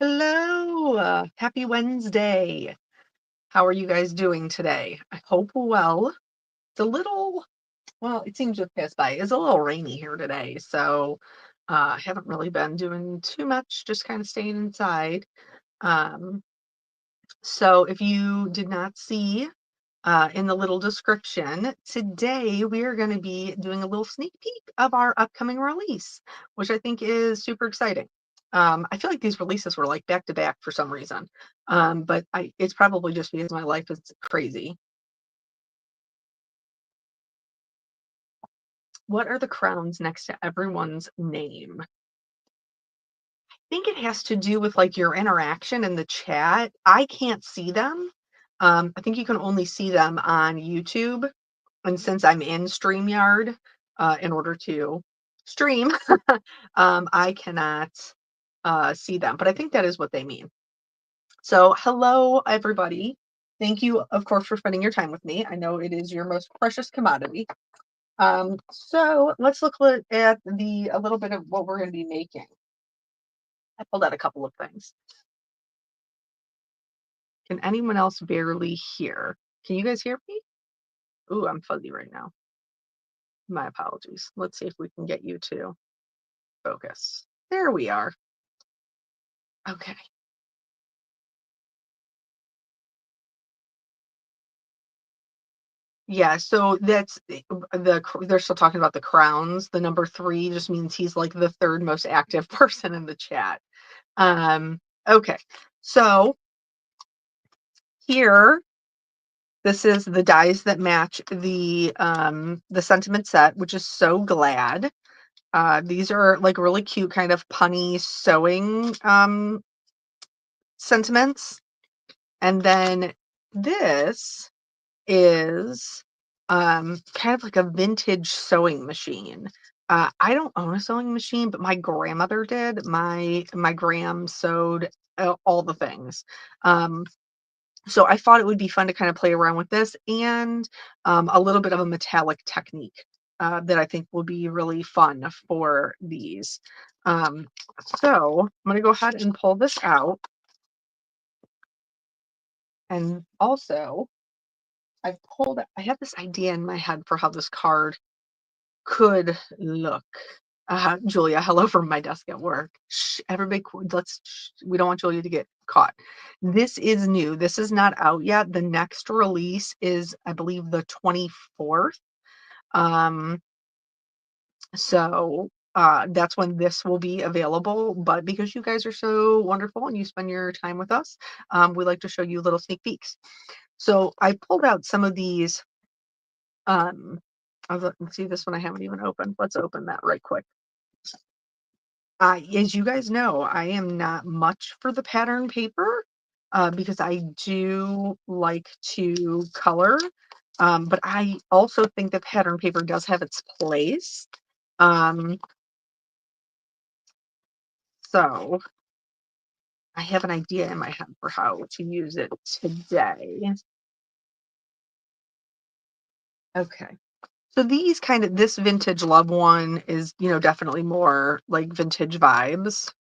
Hello, happy Wednesday. How are you guys doing today? I hope well. It's a little, well, it seems to pass by. It's a little rainy here today, so I haven't really been doing too much, just kind of staying inside. Um, so if you did not see in the little description, today we are going to be doing a little sneak peek of our upcoming release, which I think is super exciting. I feel like these releases were like back to back for some reason, but it's probably just because my life is crazy. What are the crowns next to everyone's name? I think it has to do with like your interaction in the chat. I can't see them. I think you can only see them on YouTube. And since I'm in StreamYard, in order to stream, I cannot see them, but I think that is what they mean. So, hello, everybody. Thank you, of course, for spending your time with me. I know it is your most precious commodity. So let's at a little bit of what we're going to be making. I pulled out a couple of things. Can anyone else barely hear? Can you guys hear me? Ooh, I'm fuzzy right now. My apologies. Let's see if we can get you to focus. There we are. Okay. Yeah, so that's they're still talking about the crowns. The number 3 just means he's like the third most active person in the chat. Okay. So here, this is the dies that match the sentiment set, which is so glad. These are like really cute kind of punny sewing sentiments. And then this is kind of like a vintage sewing machine. I don't own a sewing machine, but my grandmother did. My gram sewed all the things. Um, so I thought it would be fun to kind of play around with this and a little bit of a metallic technique that I think will be really fun for these. Um, so I'm going to go ahead and pull this out. And also, I have this idea in my head for how this card could look. Julia, hello from my desk at work. Shh, everybody, we don't want Julia to get caught. This is new. This is not out yet. The next release is, I believe, the 24th. Um, so that's when this will be available. But because you guys are so wonderful and you spend your time with us, we like to show you little sneak peeks. So I pulled out some of these. Let's see, this one I haven't even opened. Let's open that right quick. As you guys know, I am not much for the pattern paper because I do like to color, but I also think that pattern paper does have its place. Um, so I have an idea in my head for how to use it today. Okay. So this vintage love one is, definitely more like vintage vibes,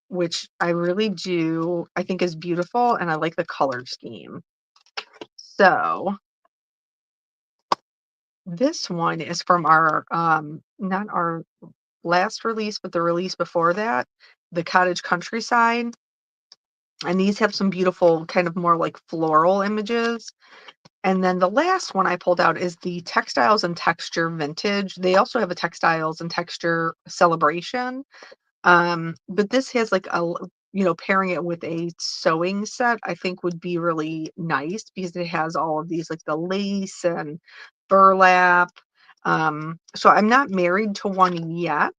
which I really do, I think is beautiful, and I like the color scheme. So this one is from our not our last release, but the release before that, the Cottage Countryside. And these have some beautiful kind of more like floral images. And then the last one I pulled out is the Textiles and Texture Vintage. They also have a Textiles and Texture Celebration. But this has like pairing it with a sewing set, I think would be really nice because it has all of these like the lace and burlap. So I'm not married to one yet.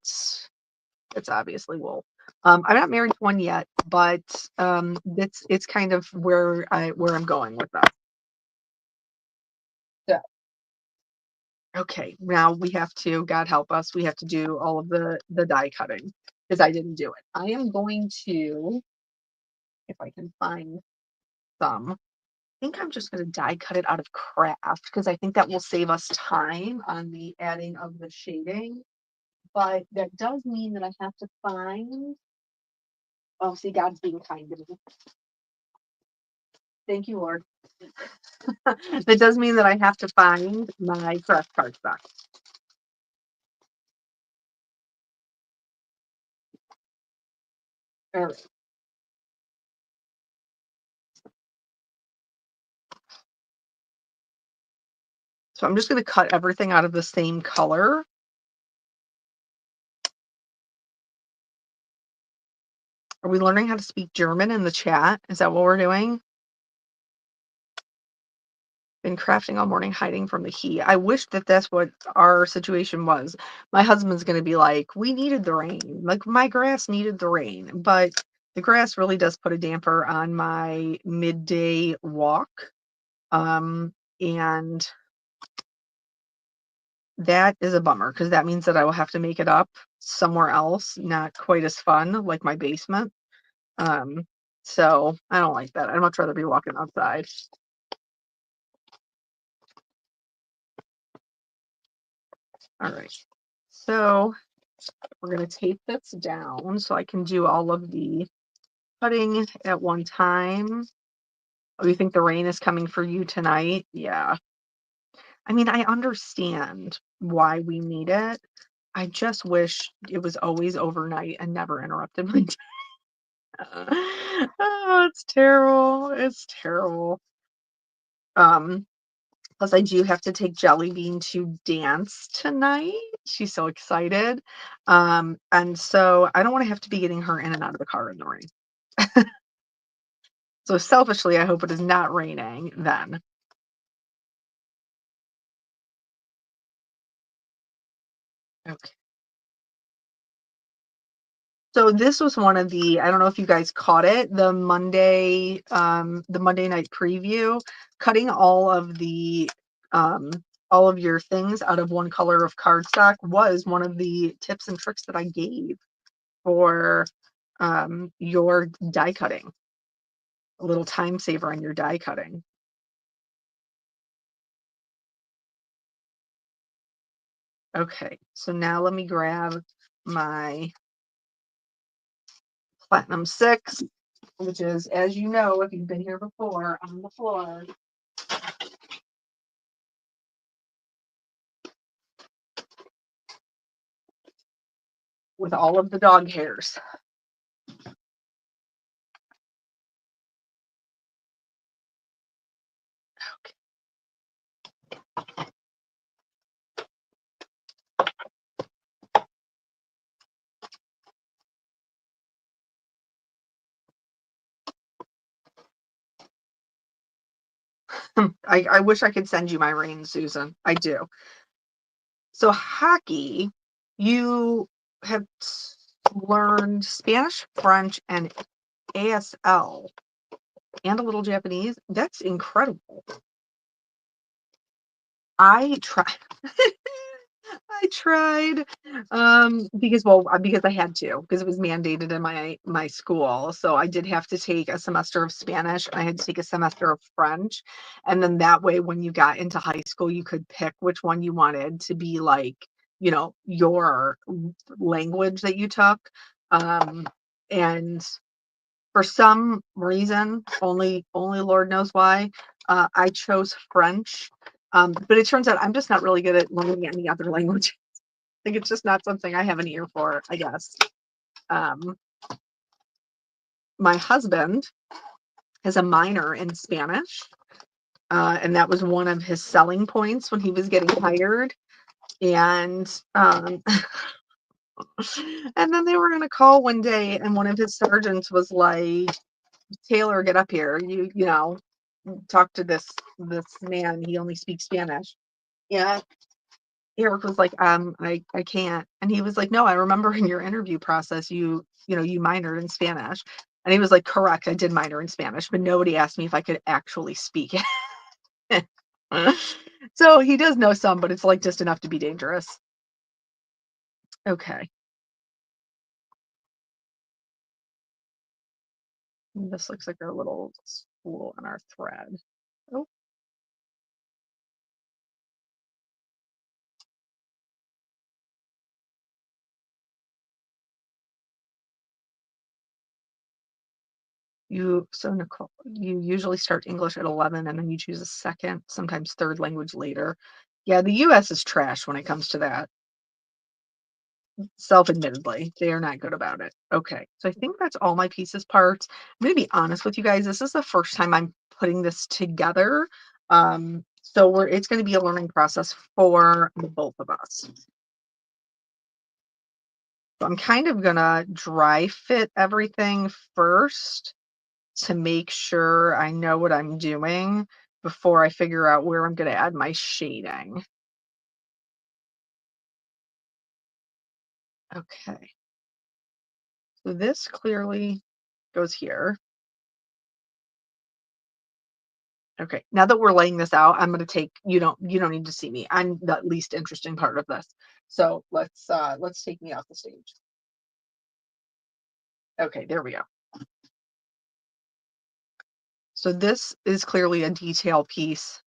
It's obviously wool. I'm not married to one yet, but it's kind of where I'm going with that. So, okay, now we have to, God help us, we have to do all of the die cutting because I didn't do it. I am going to, if I can find some, I think I'm just going to die cut it out of craft because I think that will save us time on the adding of the shading. but that does mean that I have to find. Oh, see, God's being kind to me. Thank you, Lord. That does mean that I have to find my craft cardstock. All right. So I'm just going to cut everything out of the same color. Are we learning how to speak German in the chat? Is that what we're doing? Been crafting all morning, hiding from the heat. I wish that that's what our situation was. My husband's going to be like, we needed the rain. Like, my grass needed the rain. But the grass really does put a damper on my midday walk. And that is a bummer because that means that I will have to make it up somewhere else, not quite as fun, like my basement. Um, so I don't like that. I'd much rather be walking outside. All right. So we're going to tape this down so I can do all of the cutting at one time. Oh, you think the rain is coming for you tonight? Yeah. I mean, I understand why we need it. I just wish it was always overnight and never interrupted my day. Oh, it's terrible. It's terrible. Um, Plus I do have to take Jelly Bean to dance tonight. She's so excited. And so I don't want to have to be getting her in and out of the car in the rain. So selfishly, I hope it is not raining then. Okay. So this was one of the, I don't know if you guys caught it, the Monday night preview, cutting all of your things out of one color of cardstock was one of the tips and tricks that I gave for your die cutting. A little time saver on your die cutting. Okay, so now let me grab my Platinum 6, which is, as you know, if you've been here before, on the floor. With all of the dog hairs. I wish I could send you my rain, Susan. I do. So hockey, you have learned Spanish, French, and ASL, and a little Japanese. That's incredible. I try. I tried, because I had to, because it was mandated in my school. So I did have to take a semester of Spanish, and I had to take a semester of French, and then that way, when you got into high school, you could pick which one you wanted to be like, your language that you took. And for some reason, only Lord knows why, I chose French. But it turns out I'm just not really good at learning any other language. Like, it's just not something I have an ear for, I guess. Um, my husband has a minor in Spanish, and that was one of his selling points when he was getting hired. And and then they were gonna call one day, and one of his sergeants was like, "Taylor, get up here. You talk to this man. He only speaks Spanish." Yeah. Eric was like, I can't. And he was like, no, I remember in your interview process, you minored in Spanish. And he was like, correct, I did minor in Spanish, but nobody asked me if I could actually speak it. So he does know some, but it's like just enough to be dangerous. Okay. This looks like our little spool on our thread. Oh, So Nicole, you usually start English at 11 and then you choose a second, sometimes third language later. Yeah, the US is trash when it comes to that. Self-admittedly, they are not good about it. Okay, so I think that's all my pieces parts. I'm gonna be honest with you guys, this is the first time I'm putting this together. So it's gonna be a learning process for the both of us. So I'm kind of gonna dry fit everything first to make sure I know what I'm doing before I figure out where I'm gonna add my shading. Okay, so this clearly goes here. Okay, now that we're laying this out, I'm gonna take you don't need to see me. I'm the least interesting part of this. So let's take me off the stage. Okay, there we go. So this is clearly a detail piece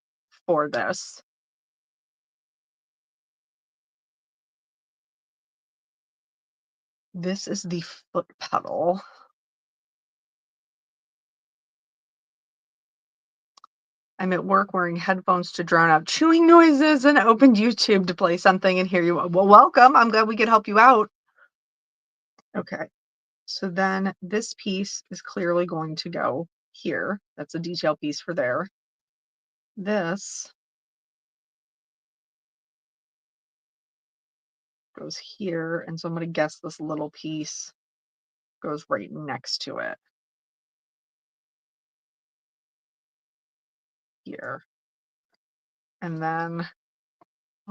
for this. This is the foot pedal. I'm at work wearing headphones to drown out chewing noises and opened YouTube to play something and hear you. Well, welcome. I'm glad we could help you out. Okay. So then this piece is clearly going to go here. That's a detail piece for there. This goes here. And so I'm going to guess this little piece goes right next to it here. And then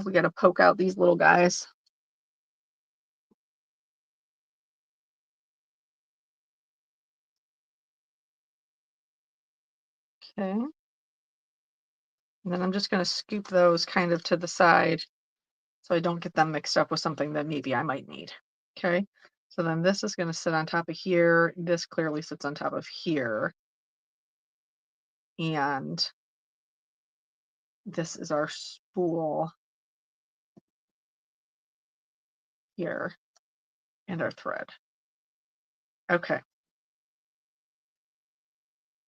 we got to poke out these little guys. Okay. And then I'm just going to scoop those kind of to the side so I don't get them mixed up with something that maybe I might need. Okay. So then this is going to sit on top of here. This clearly sits on top of here. And this is our spool here and our thread. Okay.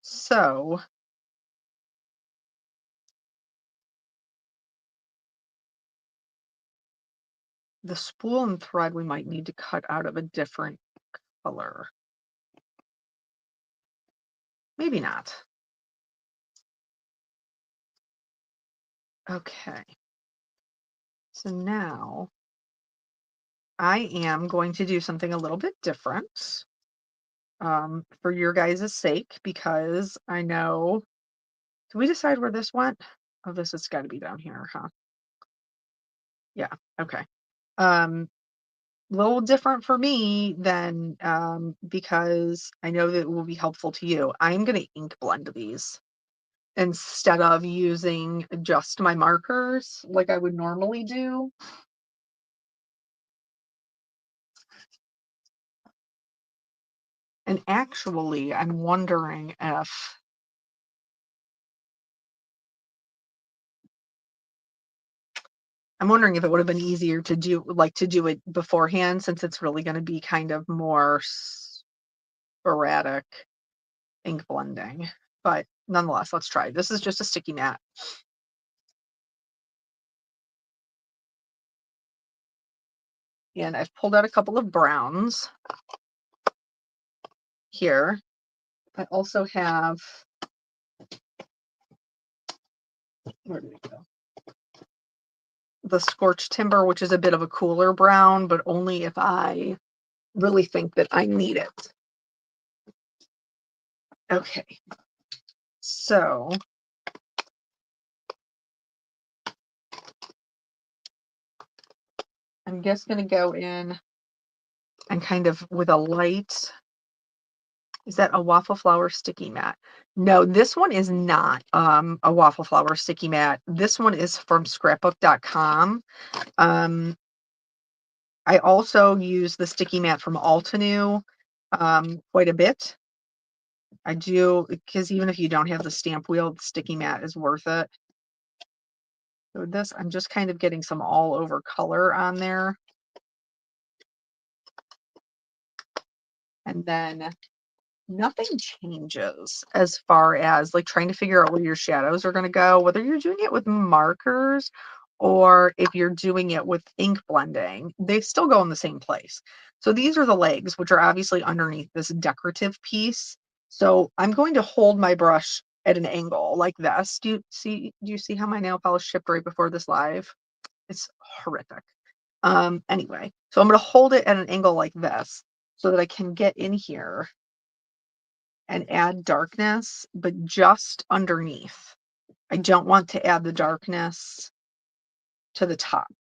So the spool and thread we might need to cut out of a different color. Maybe not. Okay. So now I am going to do something a little bit different for your guys' sake because I know. Did we decide where this went? Oh, this has got to be down here, huh? Yeah. Okay. Um, little different for me than because I know that it will be helpful to you. I'm going to ink blend these instead of using just my markers like I would normally do. And actually, I'm wondering if it would have been easier to do it beforehand since it's really going to be kind of more sporadic ink blending. But nonetheless, let's try. This is just a sticky mat. And I've pulled out a couple of browns here. I also have, where did it go? The scorched timber, which is a bit of a cooler brown, but only if I really think that I need it. Okay. So I'm just going to go in and kind of with a light. Is that a waffle flower sticky mat? No, this one is not a waffle flower sticky mat. This one is from scrapbook.com. I also use the sticky mat from Altenew quite a bit. I do, because even if you don't have the stamp wheel, the sticky mat is worth it. So this, I'm just kind of getting some all over color on there. And then nothing changes as far as like trying to figure out where your shadows are going to go, whether you're doing it with markers or if you're doing it with ink blending, they still go in the same place. So these are the legs, which are obviously underneath this decorative piece. So I'm going to hold my brush at an angle like this. Do you see how my nail polish shipped right before this live? It's horrific. Anyway, so I'm going to hold it at an angle like this so that I can get in here and add darkness, but just underneath. I don't want to add the darkness to the top.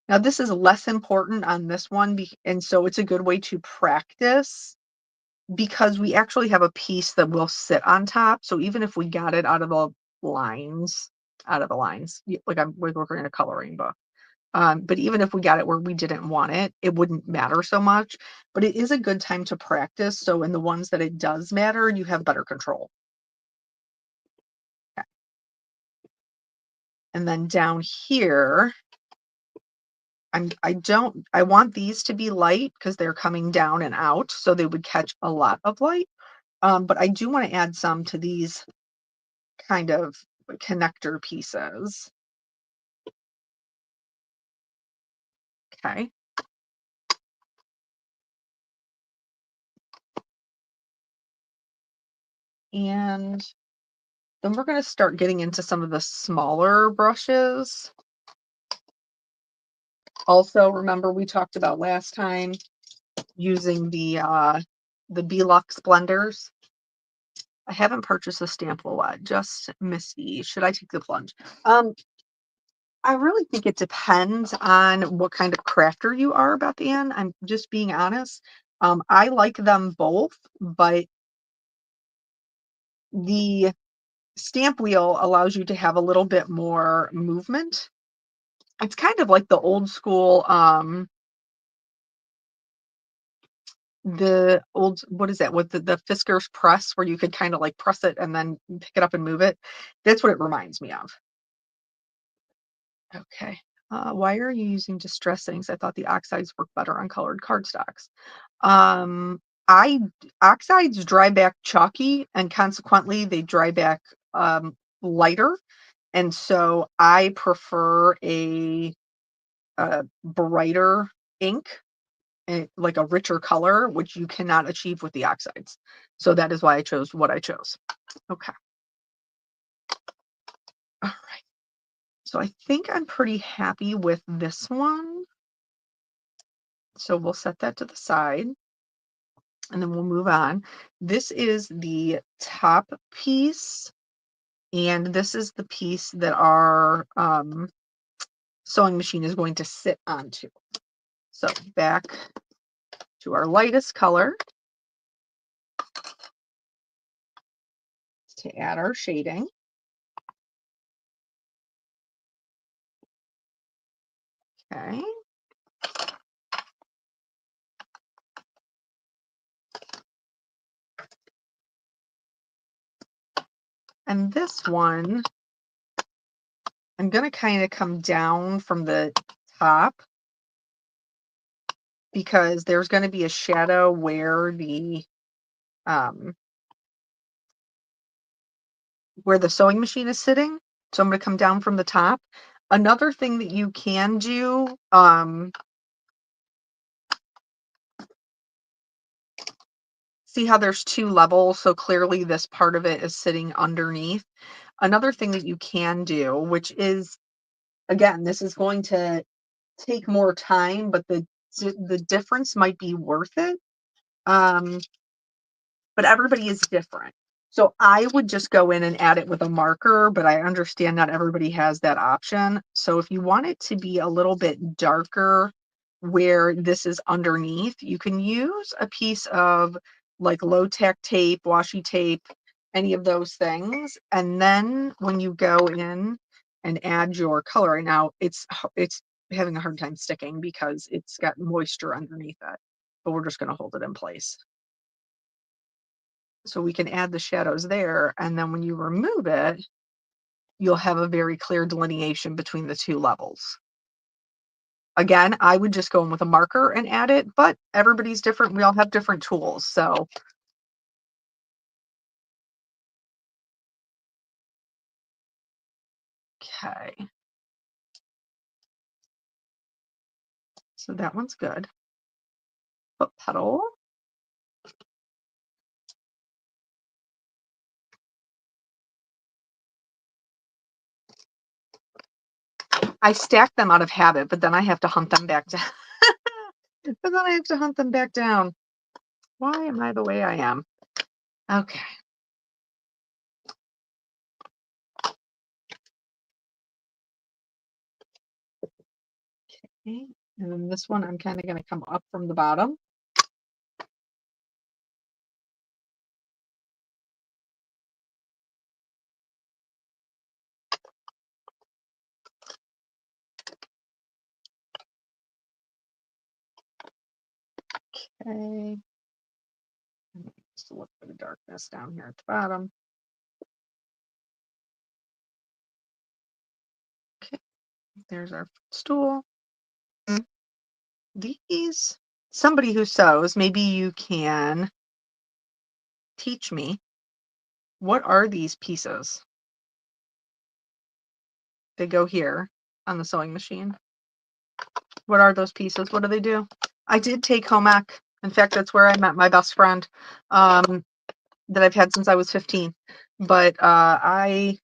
Now, this is less important on this one, and so it's a good way to practice because we actually have a piece that will sit on top. So even if we got it out of the lines, like we're working in a coloring book. But even if we got it where we didn't want it, it wouldn't matter so much. But it is a good time to practice. So in the ones that it does matter, you have better control. Okay. And then down here, I want these to be light because they're coming down and out, so they would catch a lot of light. But I do want to add some to these kind of connector pieces. Okay. And then we're going to start getting into some of the smaller brushes. Also, remember we talked about last time using the Belux blenders. I haven't purchased a stamp yet, just Misty. Should I take the plunge? I really think it depends on what kind of crafter you are about the end. I'm just being honest. I like them both, but the stamp wheel allows you to have a little bit more movement. It's kind of like the old school, what is that, with the Fiskars press where you could kind of like press it and then pick it up and move it. That's what it reminds me of. Okay. Why are you using distress inks? I thought the oxides work better on colored cardstocks. Um, I Oxides dry back chalky, and consequently they dry back lighter. And so I prefer a brighter ink, like a richer color, which you cannot achieve with the oxides. So that is why I chose what I chose. Okay. All right. So I think I'm pretty happy with this one. So we'll set that to the side and then we'll move on. This is the top piece, and this is the piece that our sewing machine is going to sit onto. So back to our lightest color to add our shading. Okay. And this one, I'm going to kind of come down from the top because there's going to be a shadow um, where the sewing machine is sitting. So I'm going to come down from the top. Another thing that you can do, see how there's two levels. So clearly this part of it is sitting underneath. Another thing that you can do, which is, again, this is going to take more time, but the difference might be worth it. But everybody is different. So I would just go in and add it with a marker, but I understand not everybody has that option. So if you want it to be a little bit darker where this is underneath, you can use a piece of like low tack tape, washi tape, any of those things. And then when you go in and add your color, now it's having a hard time sticking because it's got moisture underneath it, but we're just going to hold it in place. So we can add the shadows there, and then when you remove it, you'll have a very clear delineation between the two levels. Again, I would just go in with a marker and add it, but everybody's different. We all have different tools. So, okay. So that one's good. Foot pedal. I stack them out of habit, but then I have to hunt them back down. But then I have to hunt them back down. Why am I the way I am? Okay. Okay. And then this one, I'm kind of going to come up from the bottom. Okay. Just a little bit of darkness down here at the bottom. Okay. There's our stool. These, somebody who sews, maybe you can teach me. What are these pieces? They go here on the sewing machine. What are those pieces? What do they do? I did take home ec. In fact, that's where I met my best friend, that I've had since I was 15. But I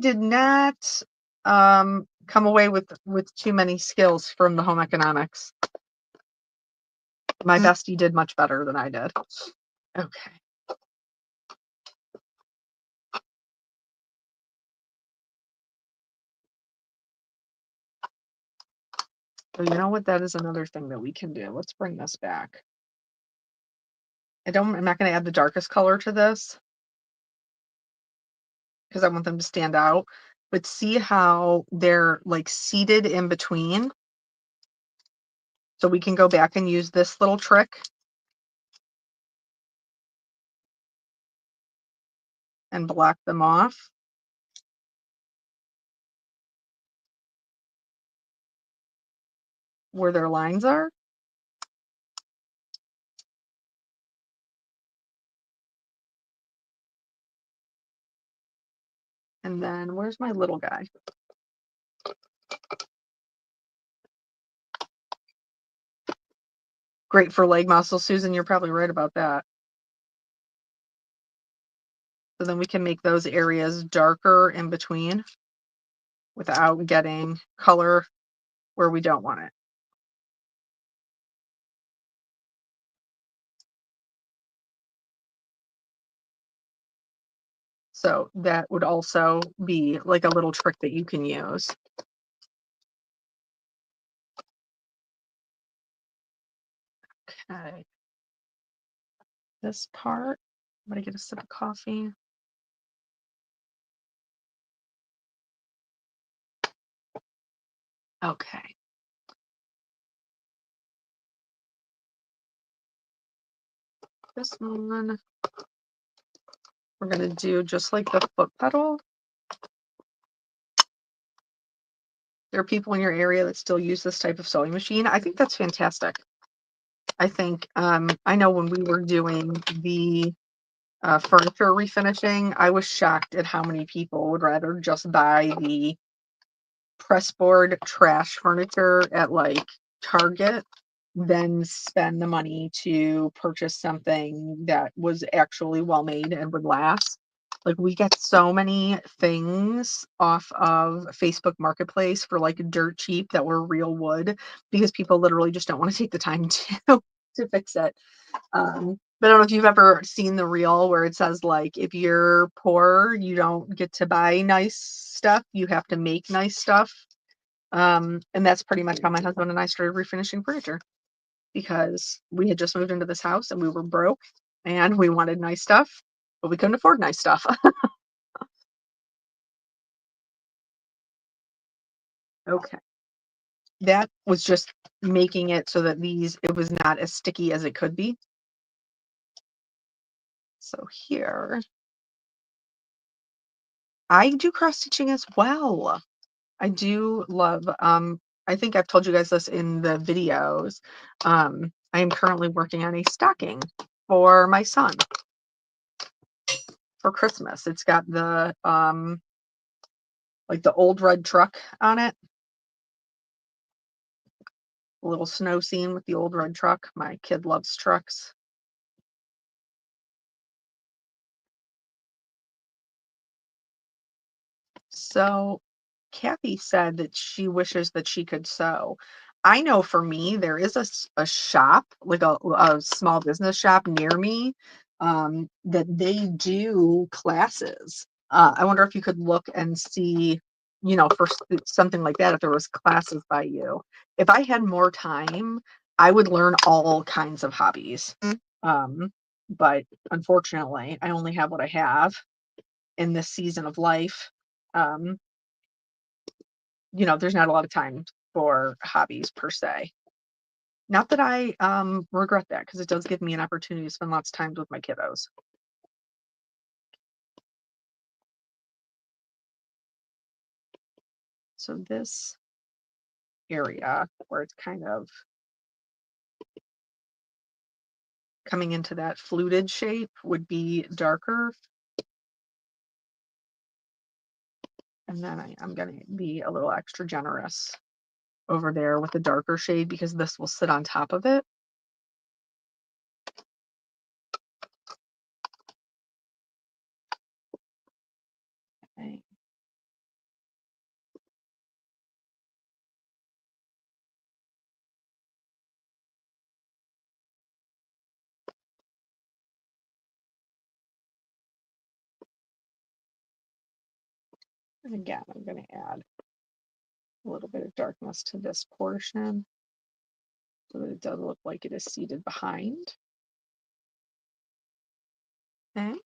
did not come away with too many skills from the home economics. My bestie did much better than I did. Okay. So you know what? That is another thing that we can do. Let's bring this back. I'm not going to add the darkest color to this because I want them to stand out. But see how they're like seated in between? So we can go back and use this little trick and block them off where their lines are. And then where's my little guy? Great for leg muscles, Susan. You're probably right about that. So then we can make those areas darker in between without getting color where we don't want it. So that would also be like a little trick that you can use. Okay. This part, I'm gonna get a sip of coffee. Okay. This one, we're gonna do just like the foot pedal. There are people in your area that still use this type of sewing machine. I think that's fantastic. I think, I know when we were doing the furniture refinishing, I was shocked at how many people would rather just buy the pressboard trash furniture at like Target than spend the money to purchase something that was actually well made and would last. Like we get so many things off of Facebook Marketplace for like dirt cheap that were real wood because people literally just don't want to take the time to fix it. But I don't know if you've ever seen the reel where it says like if you're poor, you don't get to buy nice stuff, you have to make nice stuff. And that's pretty much how my husband and I started refinishing furniture because we had just moved into this house and we were broke and we wanted nice stuff, but we couldn't afford nice stuff. Okay. That was just making it so that it was not as sticky as it could be. So here, I do cross stitching as well. I do love, I think I've told you guys this in the videos. I am currently working on a stocking for my son for Christmas. It's got the, like the old red truck on it, a little snow scene with the old red truck. My kid loves trucks. So Kathy said that she wishes that she could sew. I know for me, there is a shop, like a small business shop near me, that they do classes. I wonder if you could look and see, for something like that, if there was classes by you. If I had more time, I would learn all kinds of hobbies. Um, but unfortunately, I only have what I have in this season of life. Um, there's not a lot of time for hobbies per se. Not that I regret that because it does give me an opportunity to spend lots of time with my kiddos. So this area where it's kind of coming into that fluted shape would be darker. And then I'm going to be a little extra generous over there with the darker shade because this will sit on top of it. Okay. And again, I'm going to add a little bit of darkness to this portion so that it does look like it is seated behind. Okay.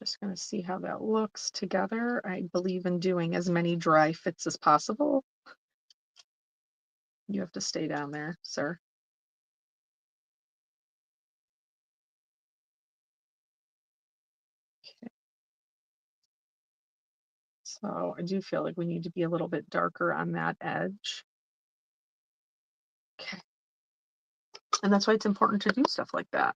Just going to see how that looks together. I believe in doing as many dry fits as possible. You have to stay down there, sir. Okay. So I do feel like we need to be a little bit darker on that edge. Okay. And that's why it's important to do stuff like that.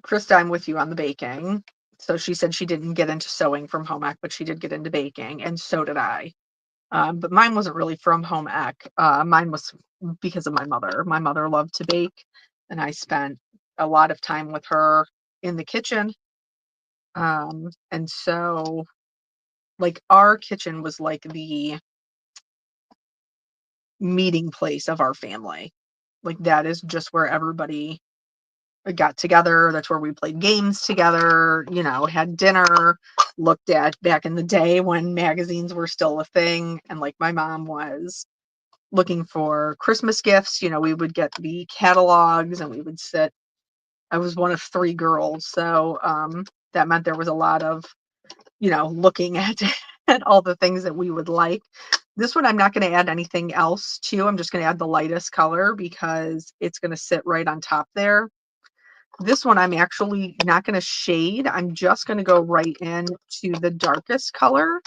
Krista, I'm with you on the baking. So she said she didn't get into sewing from home ec, but she did get into baking, and so did I. But mine wasn't really from home ec. Mine was because of my mother. My mother loved to bake, and I spent a lot of time with her in the kitchen. And so, like, our kitchen was like the meeting place of our family. Like, that is just where everybody got together. That's where we played games together, had dinner, looked at back in the day when magazines were still a thing. And like, my mom was looking for Christmas gifts. We would get the catalogs and we would sit. I was one of three girls. So, that meant there was a lot of, looking at at all the things that we would like. This one I'm not going to add anything else to. I'm just going to add the lightest color because it's going to sit right on top there. This one I'm actually not going to shade. I'm just going to go right in to the darkest color.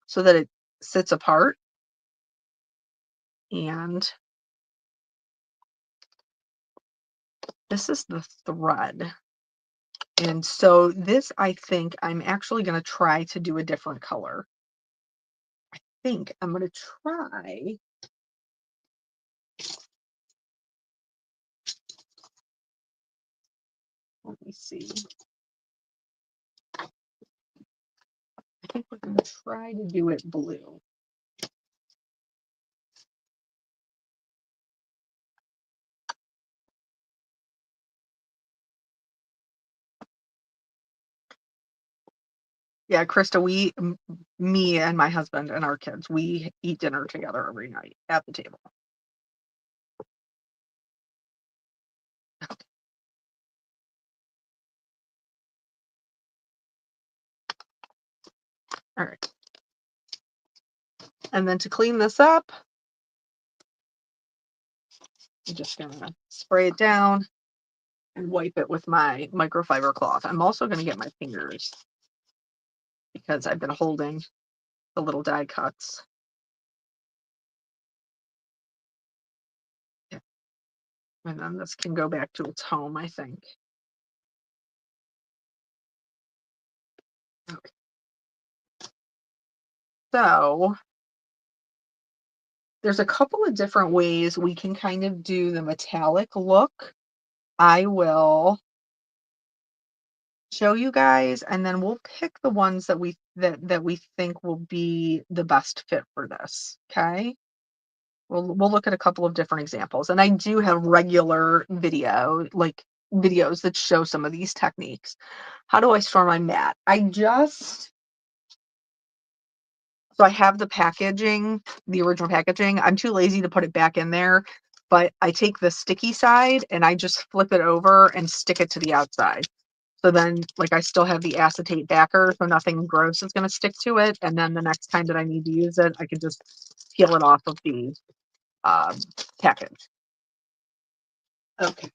So that it sits apart. And this is the thread. And so this, I think I'm actually going to try to do a different color. I think I'm going to try. Let me see. I think we're going to try to do it blue. Yeah, Krista, me and my husband and our kids, we eat dinner together every night at the table. All right. And then to clean this up, I'm just gonna spray it down and wipe it with my microfiber cloth. I'm also gonna get my fingers because I've been holding the little die cuts. Yeah. And then this can go back to its home, I think. Okay. So there's a couple of different ways we can kind of do the metallic look. I will show you guys, and then we'll pick the ones that we think will be the best fit for this. Okay. We'll look at a couple of different examples. And I do have regular videos that show some of these techniques. How do I store my mat? So I have the packaging, the original packaging. I'm too lazy to put it back in there, but I take the sticky side and I just flip it over and stick it to the outside. So then, like, I still have the acetate backer, so nothing gross is going to stick to it. And then the next time that I need to use it, I can just peel it off of the um, package. Okay.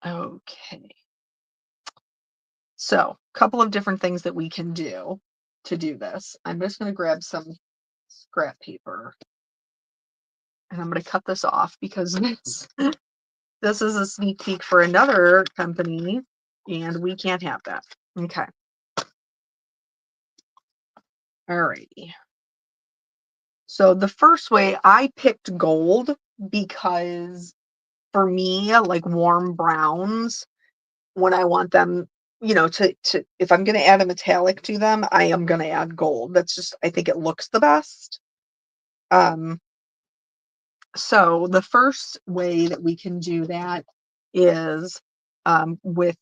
Okay. So, a couple of different things that we can do to do this. I'm just going to grab some scrap paper and I'm going to cut this off because this is a sneak peek for another company and we can't have that. Okay. Alrighty. So the first way I picked gold because for me, like warm browns, when I want them, to if I'm going to add a metallic to them, I am going to add gold. That's just, I think it looks the best. Um, so the first way that we can do that is with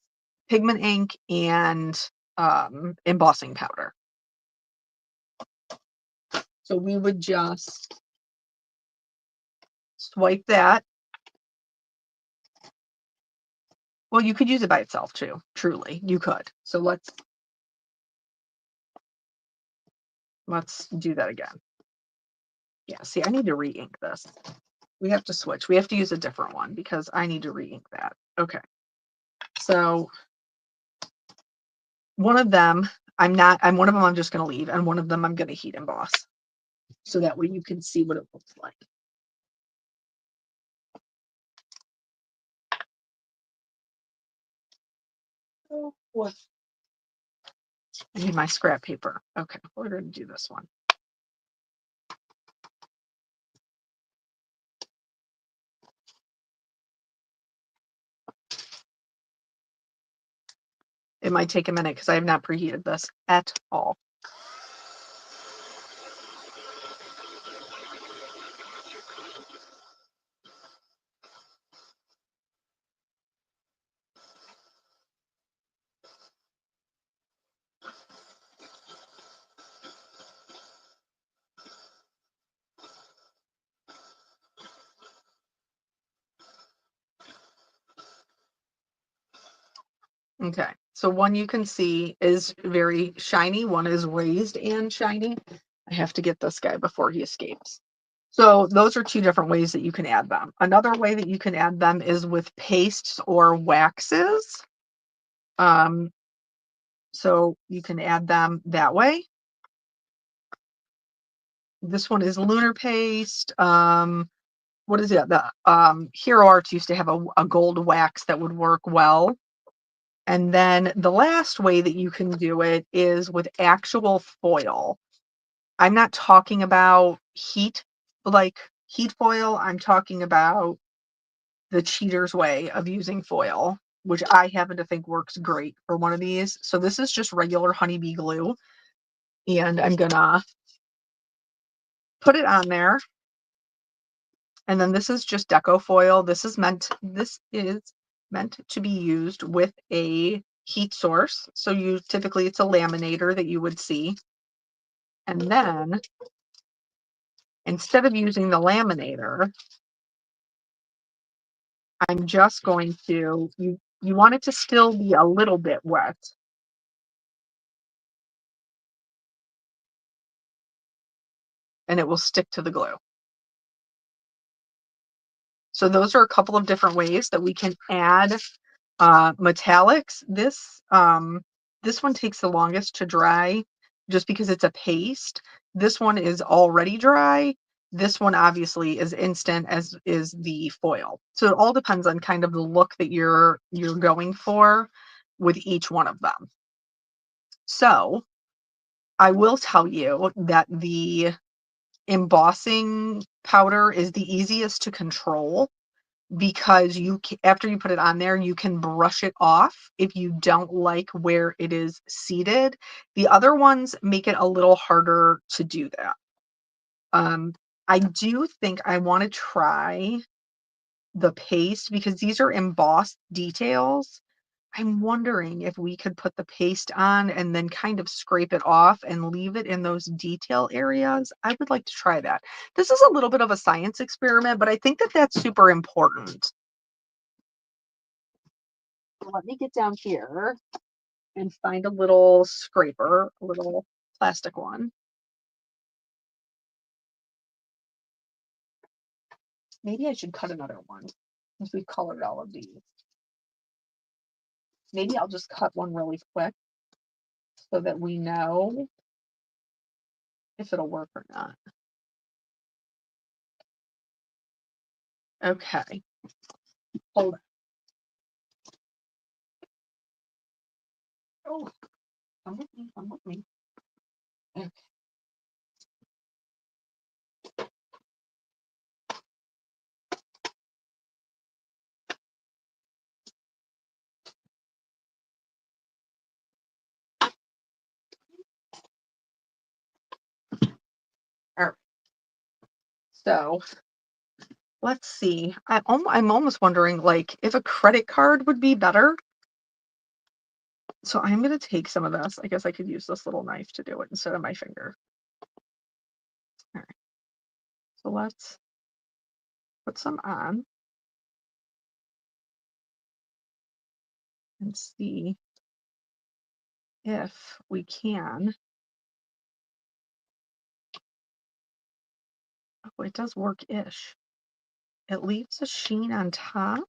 pigment ink and embossing powder. So we would just swipe that. Well, you could use it by itself too, truly. You could. So let's do that again. Yeah, see, I need to re-ink this. We have to switch. We have to use a different one because I need to re-ink that. Okay. So one of them, one of them I'm just going to leave, and one of them I'm going to heat emboss. So that way you can see what it looks like. Oh, what? I need my scrap paper. Okay, we're going to do this one. It might take a minute because I have not preheated this at all. Okay, so one you can see is very shiny. One is raised and shiny. I have to get this guy before he escapes. So those are two different ways that you can add them. Another way that you can add them is with pastes or waxes. So you can add them that way. This one is lunar paste. What is it? The Hero Arts used to have a gold wax that would work well. And then the last way that you can do it is with actual foil. I'm not talking about like heat foil. I'm talking about the cheater's way of using foil, which I happen to think works great for one of these. So this is just regular honeybee glue. And I'm gonna put it on there. And then this is just deco foil. This is meant to be used with a heat source. So typically it's a laminator that you would see. And then instead of using the laminator, I'm just going to, you want it to still be a little bit wet. and it will stick to the glue. So those are a couple of different ways that we can add metallics. This one takes the longest to dry just because it's a paste. This one is already dry. This one obviously is instant, as is the foil. So it all depends on kind of the look that you're going for with each one of them. So I will tell you that the embossing powder is the easiest to control because after you put it on there, you can brush it off if you don't like where it is seated. The other ones make it a little harder to do that. I do think I want to try the paste because these are embossed details. I'm wondering if we could put the paste on and then kind of scrape it off and leave it in those detail areas. I would like to try that. This is a little bit of a science experiment, but I think that that's super important. So let me get down here and find a little scraper, a little plastic one. Maybe I should cut another one since we've colored all of these. Maybe I'll just cut one really quick so that we know if it'll work or not. Okay. Hold on. Oh, come with me, come with me. Okay. All right. So let's see. I'm almost wondering, like, if a credit card would be better. So I'm going to take some of this. I guess I could use this little knife to do it instead of my finger. All right. So let's put some on and see if we can. Oh, it does work-ish. It leaves a sheen on top,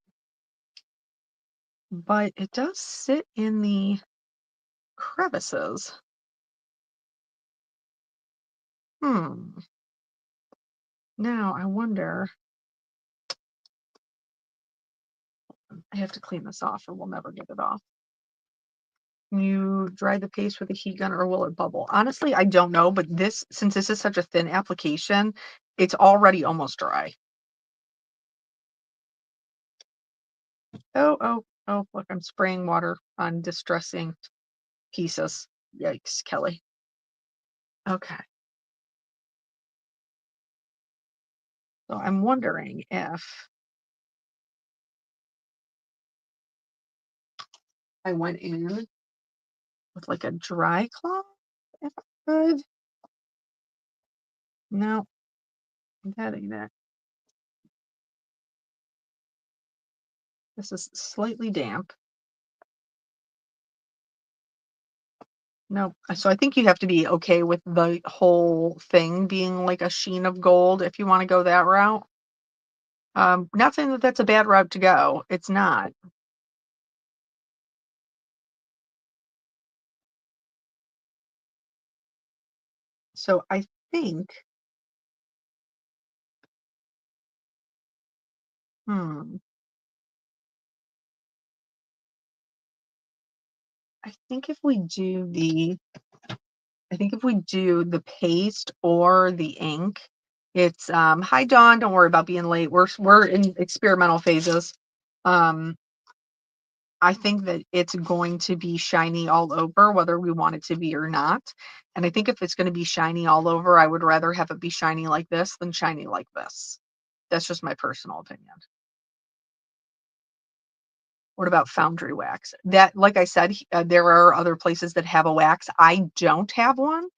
but it does sit in the crevices. Now I wonder, I have to clean this off or we'll never get it off. Can you dry the paste with a heat gun or will it bubble? Honestly, I don't know, but since this is such a thin application, it's already almost dry. Oh, look, I'm spraying water on distressing pieces. Yikes, Kelly. Okay. So I'm wondering if I went in with like a dry cloth, if I could. No, that ain't it. This is slightly damp. No, so I think you have to be okay with the whole thing being like a sheen of gold if you want to go that route. Not saying that that's a bad route to go. It's not. So I think, hmm, I think if we do the, I think if we do the paste or the ink, it's hi Dawn, don't worry about being late. We're in experimental phases. Um, I think that it's going to be shiny all over, whether we want it to be or not. And I think if it's going to be shiny all over, I would rather have it be shiny like this than shiny like this. That's just my personal opinion. What about foundry wax? That, like I said, there are other places that have a wax. I don't have one.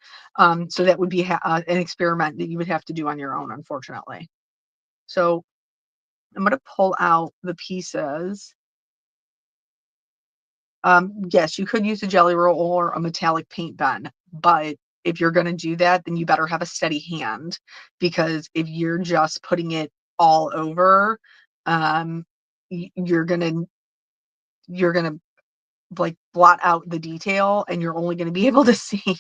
So that would be an experiment that you would have to do on your own, unfortunately. So I'm going to pull out the pieces. Yes, you could use a jelly roll or a metallic paint pen, but if you're gonna do that, then you better have a steady hand, because if you're just putting it all over, um, you're gonna, like, blot out the detail, and you're only gonna be able to see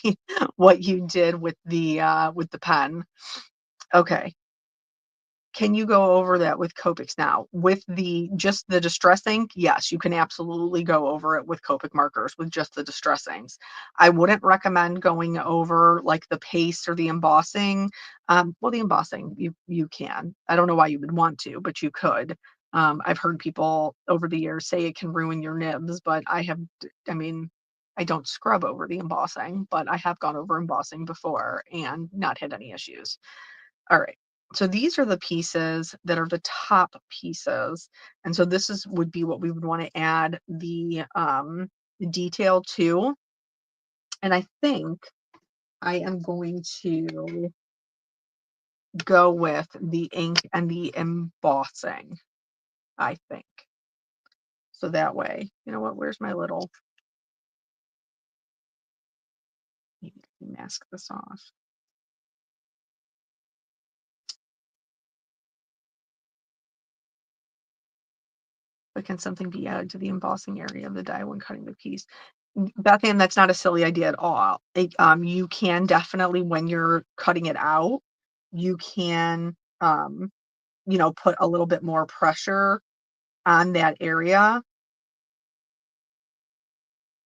what you did with the pen. Okay. Can you go over that with Copics now? With just the distress ink, yes, you can absolutely go over it with Copic markers with just the distress inks. I wouldn't recommend going over, like, the paste or the embossing. Well, the embossing, you can. I don't know why you would want to, but you could. I've heard people over the years say it can ruin your nibs, but I mean, I don't scrub over the embossing, but I have gone over embossing before and not had any issues. All right. So these are the pieces that are the top pieces. And so this is would be what we would want to add the detail to. And I think I am going to go with the ink and the embossing, I think. So that way, you know what, where's my little, maybe I can mask this off. But can something be added to the embossing area of the die when cutting the piece? Beth Ann, that's not a silly idea at all. You can definitely, when you're cutting it out, you can, put a little bit more pressure on that area.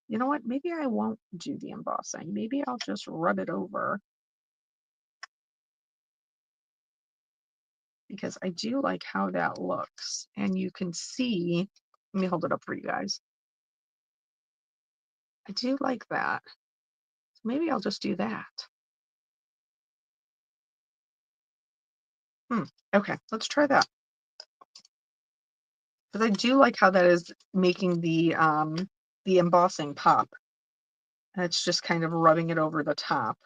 You know what? Maybe I won't do the embossing. Maybe I'll just rub it over, because I do like how that looks. And you can see, let me hold it up for you guys. I do like that. So maybe I'll just do that. Hmm. Okay, let's try that. Because I do like how that is making the embossing pop. And it's just kind of rubbing it over the top.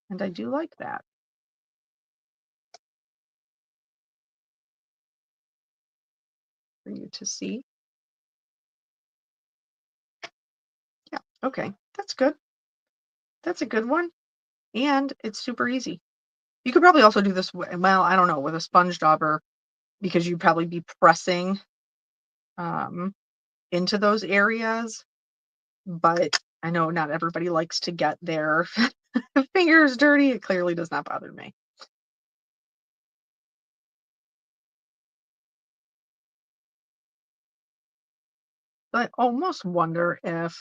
And I do like that for you to see. Yeah, okay, that's good. That's a good one. And it's super easy. You could probably also do this, well, I don't know, with a sponge dauber, because you'd probably be pressing um, into those areas. But I know not everybody likes to get their fingers dirty. It clearly does not bother me. But I almost wonder if,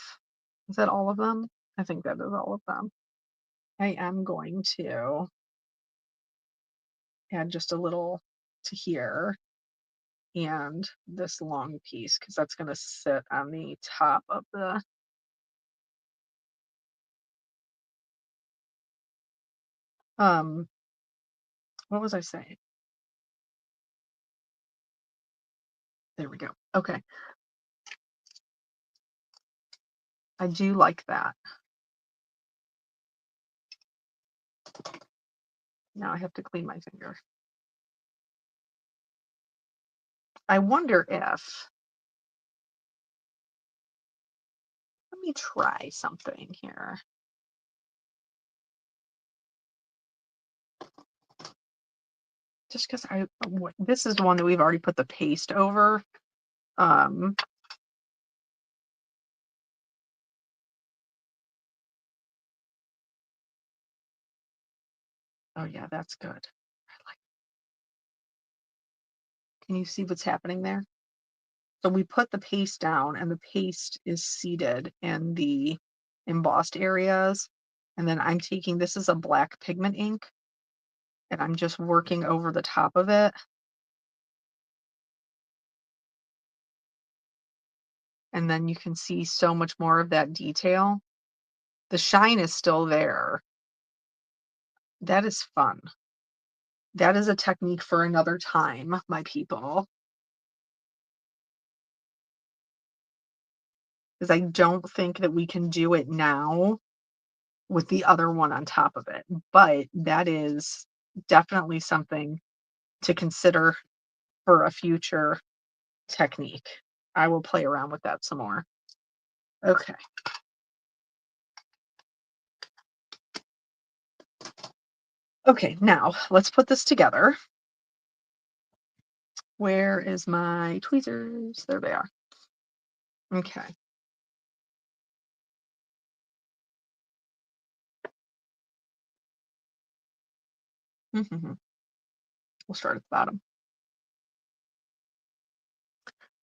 is that all of them? I think that is all of them. I am going to add just a little to here and this long piece, because that's going to sit on the top of the, um, what was I saying? There we go. Okay. I do like that. Now I have to clean my finger. I wonder if, let me try something here. Just because this is the one that we've already put the paste over. Um, oh yeah, that's good. Can you see what's happening there? So we put the paste down, and the paste is seated in the embossed areas. And then I'm taking, this is a black pigment ink, and I'm just working over the top of it. And then you can see so much more of that detail. The shine is still there. That is fun. That is a technique for another time, my people, because I don't think that we can do it now with the other one on top of it. But that is definitely something to consider for a future technique. I will play around with that some more. Okay. Okay, now let's put this together. Where is my tweezers? There they are. Okay. Mhm. We'll start at the bottom.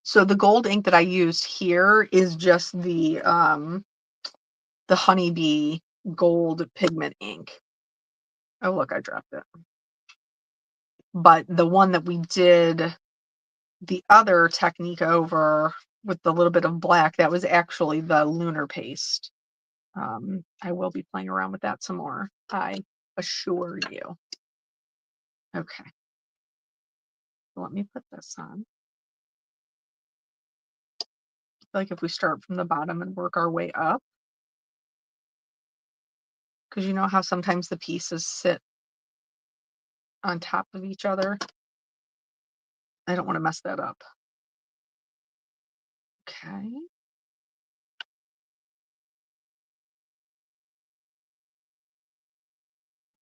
So the gold ink that I used here is just the Honeybee gold pigment ink. Oh, look, I dropped it. But the one that we did the other technique over with the little bit of black, that was actually the lunar paste. I will be playing around with that some more, I assure you. Okay, so let me put this on. I feel like if we start from the bottom and work our way up, because you know how sometimes the pieces sit on top of each other? I don't want to mess that up. Okay.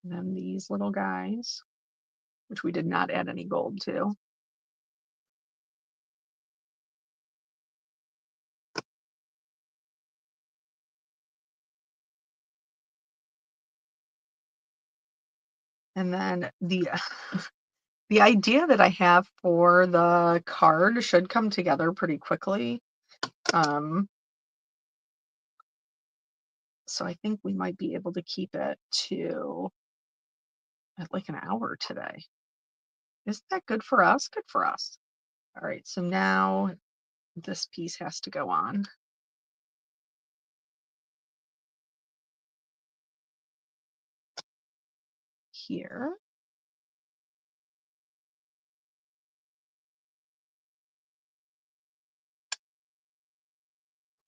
And then these little guys, which we did not add any gold to. And then the the idea that I have for the card should come together pretty quickly. Um, so I think we might be able to keep it to at like an hour today. Isn't that good for us? Good for us. All right, so now this piece has to go on here.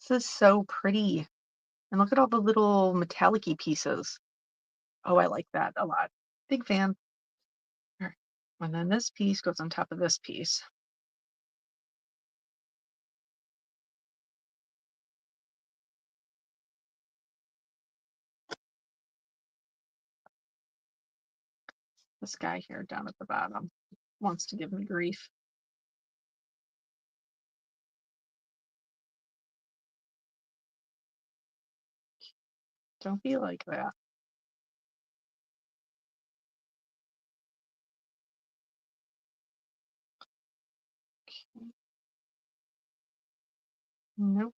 This is so pretty. And look at all the little metallic-y pieces. Oh, I like that a lot. Big fan. All right. And then this piece goes on top of this piece. This guy here down at the bottom wants to give me grief. Don't be like that. Nope.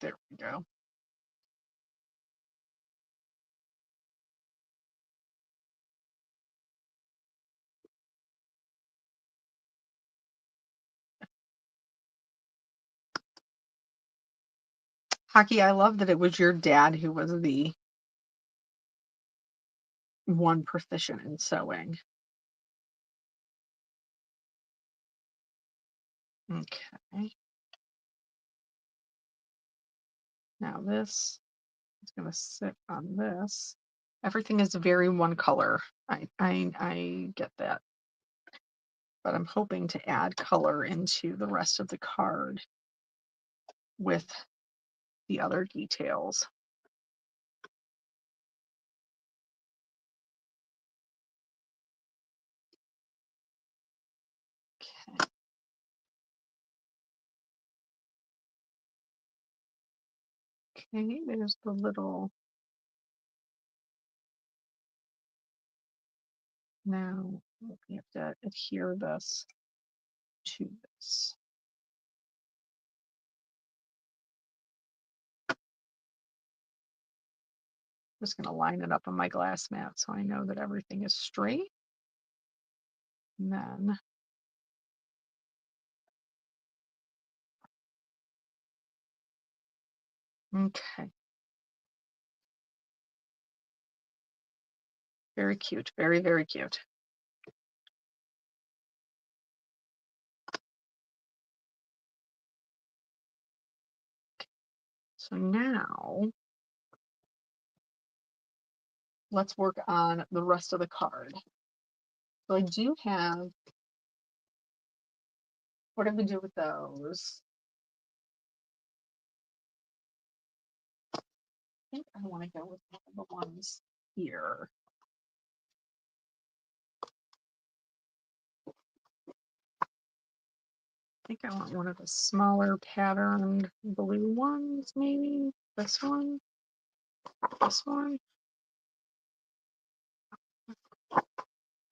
There we go. Hockey, I love that it was your dad who was the one proficient in sewing. Okay. Now this is going to sit on this. Everything is very one color. I get that. But I'm hoping to add color into the rest of the card with the other details. Okay. Okay, there's the little. Now we have to adhere this to this. I'm just going to line it up on my glass mat so I know that everything is straight. And then okay. Very cute. Very, very cute. So now let's work on the rest of the card. So I do have, what did we do with those? I think I want to go with the ones here. I think I want one of the smaller patterned blue ones, maybe. This one. This one.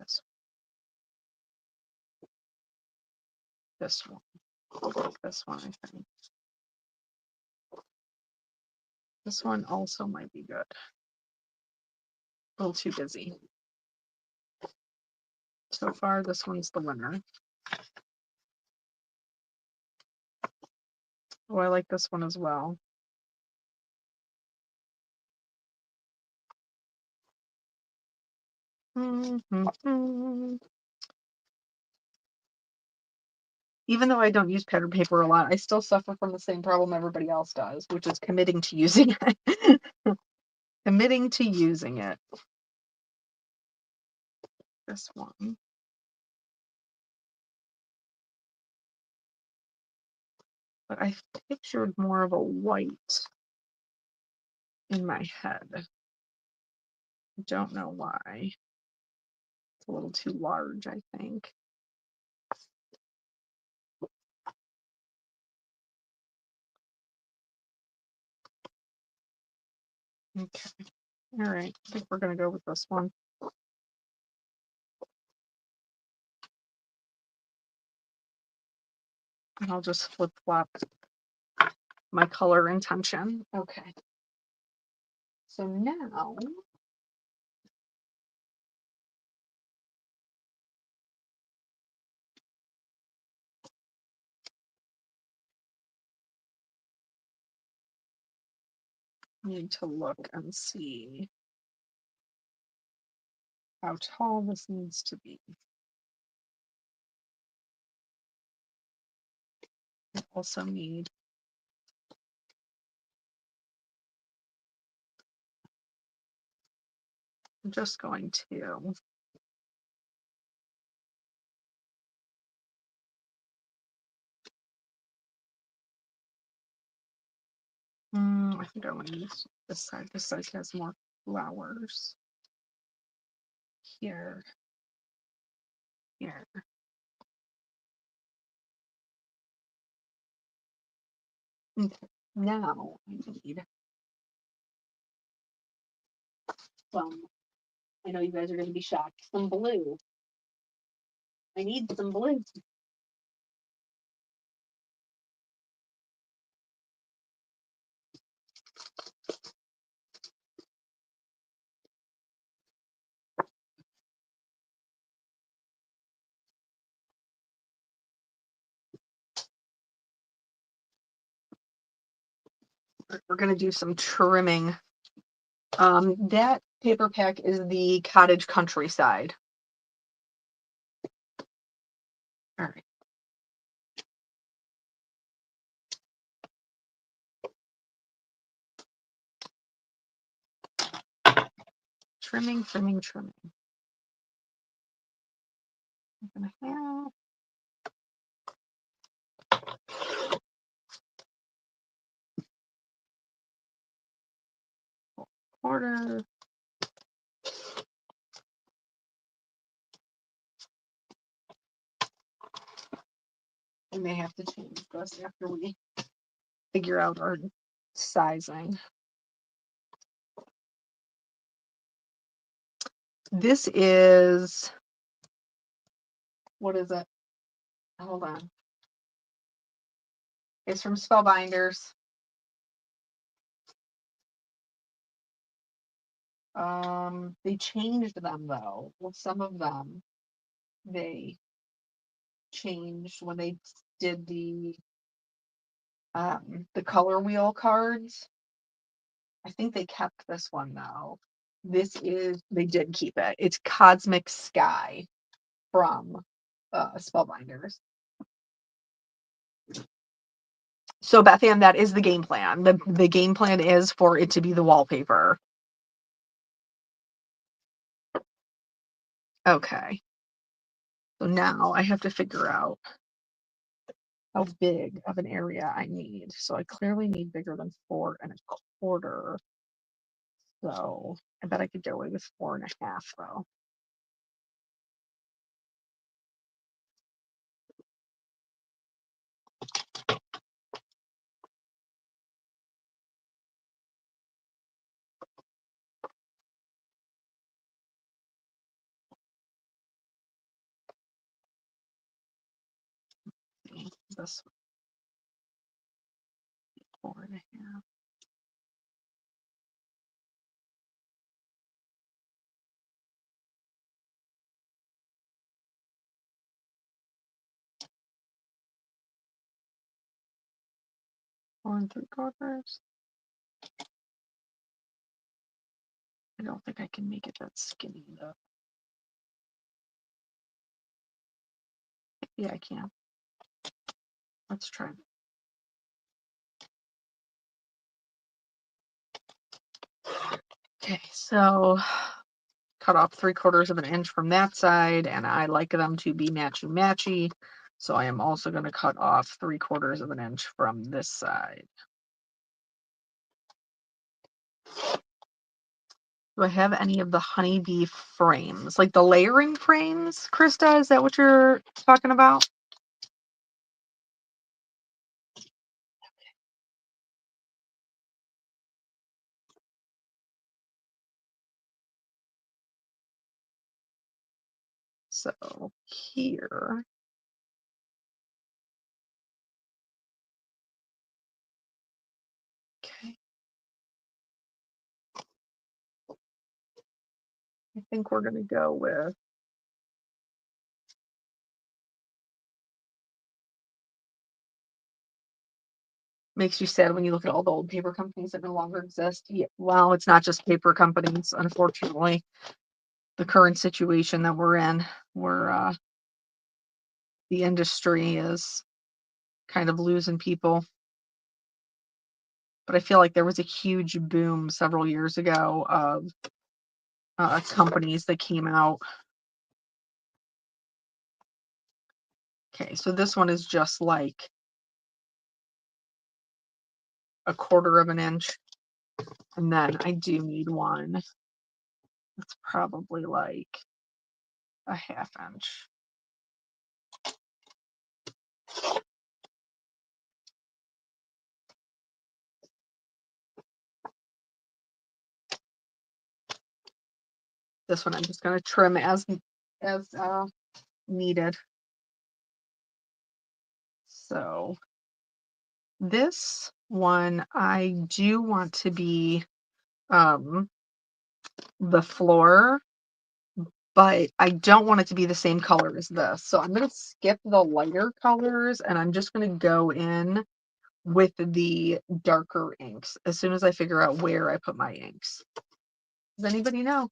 This, this one. This one, I think. This one also might be good. A little too busy. So far, this one's the winner. Oh, I like this one as well. Even though I don't use pattern paper a lot, I still suffer from the same problem everybody else does, which is committing to using it. Committing to using it. This one. But I pictured more of a white in my head. I don't know why. It's a little too large, I think. Okay. All right. I think we're going to go with this one. And I'll just flip-flop my color intention. Okay. So now I need to look and see how tall this needs to be. I also need I'm just going to I think I want to use this side. This side has more flowers. Here. Here. Okay. Now I need some, I know you guys are going to be shocked, some blue. I need some blue. We're going to do some trimming. That paper pack is the Cottage Countryside. All right. Trimming. I'm gonna have quarter. I may have to change this after we figure out our sizing. This is, what is it? Hold on. It's from Spellbinders. They changed them though. Well, some of them they changed when they did the color wheel cards. I think they kept this one though. They did keep it. It's Cosmic Sky from Spellbinders. So Beth Ann, that is the game plan. The game plan is for it to be the wallpaper. Okay. So now I have to figure out how big of an area I need. So I clearly need bigger than 4 1/4. So I bet I could get away with 4 1/2 though. This 4 1/2. 4 3/4. I don't think I can make it that skinny though. Yeah, I can. Let's try. Okay, so cut off 3/4 of an inch from that side, and I like them to be matchy matchy. So I am also going to cut off 3/4 of an inch from this side. Do I have any of the honeybee frames? Like the layering frames, Krista? Is that what you're talking about? So here, okay, I think we're going to go with, makes you sad when you look at all the old paper companies that no longer exist. Yeah, well, it's not just paper companies, unfortunately. The current situation that we're in, where the industry is kind of losing people. But I feel like there was a huge boom several years ago of companies that came out. Okay, so this one is just like 1/4 of an inch. And then I do need one that's probably like a 1/2 inch. This one I'm just going to trim as needed. So this one I do want to be um, the floor, but I don't want it to be the same color as this. So I'm going to skip the lighter colors and I'm just going to go in with the darker inks as soon as I figure out where I put my inks. Does anybody know?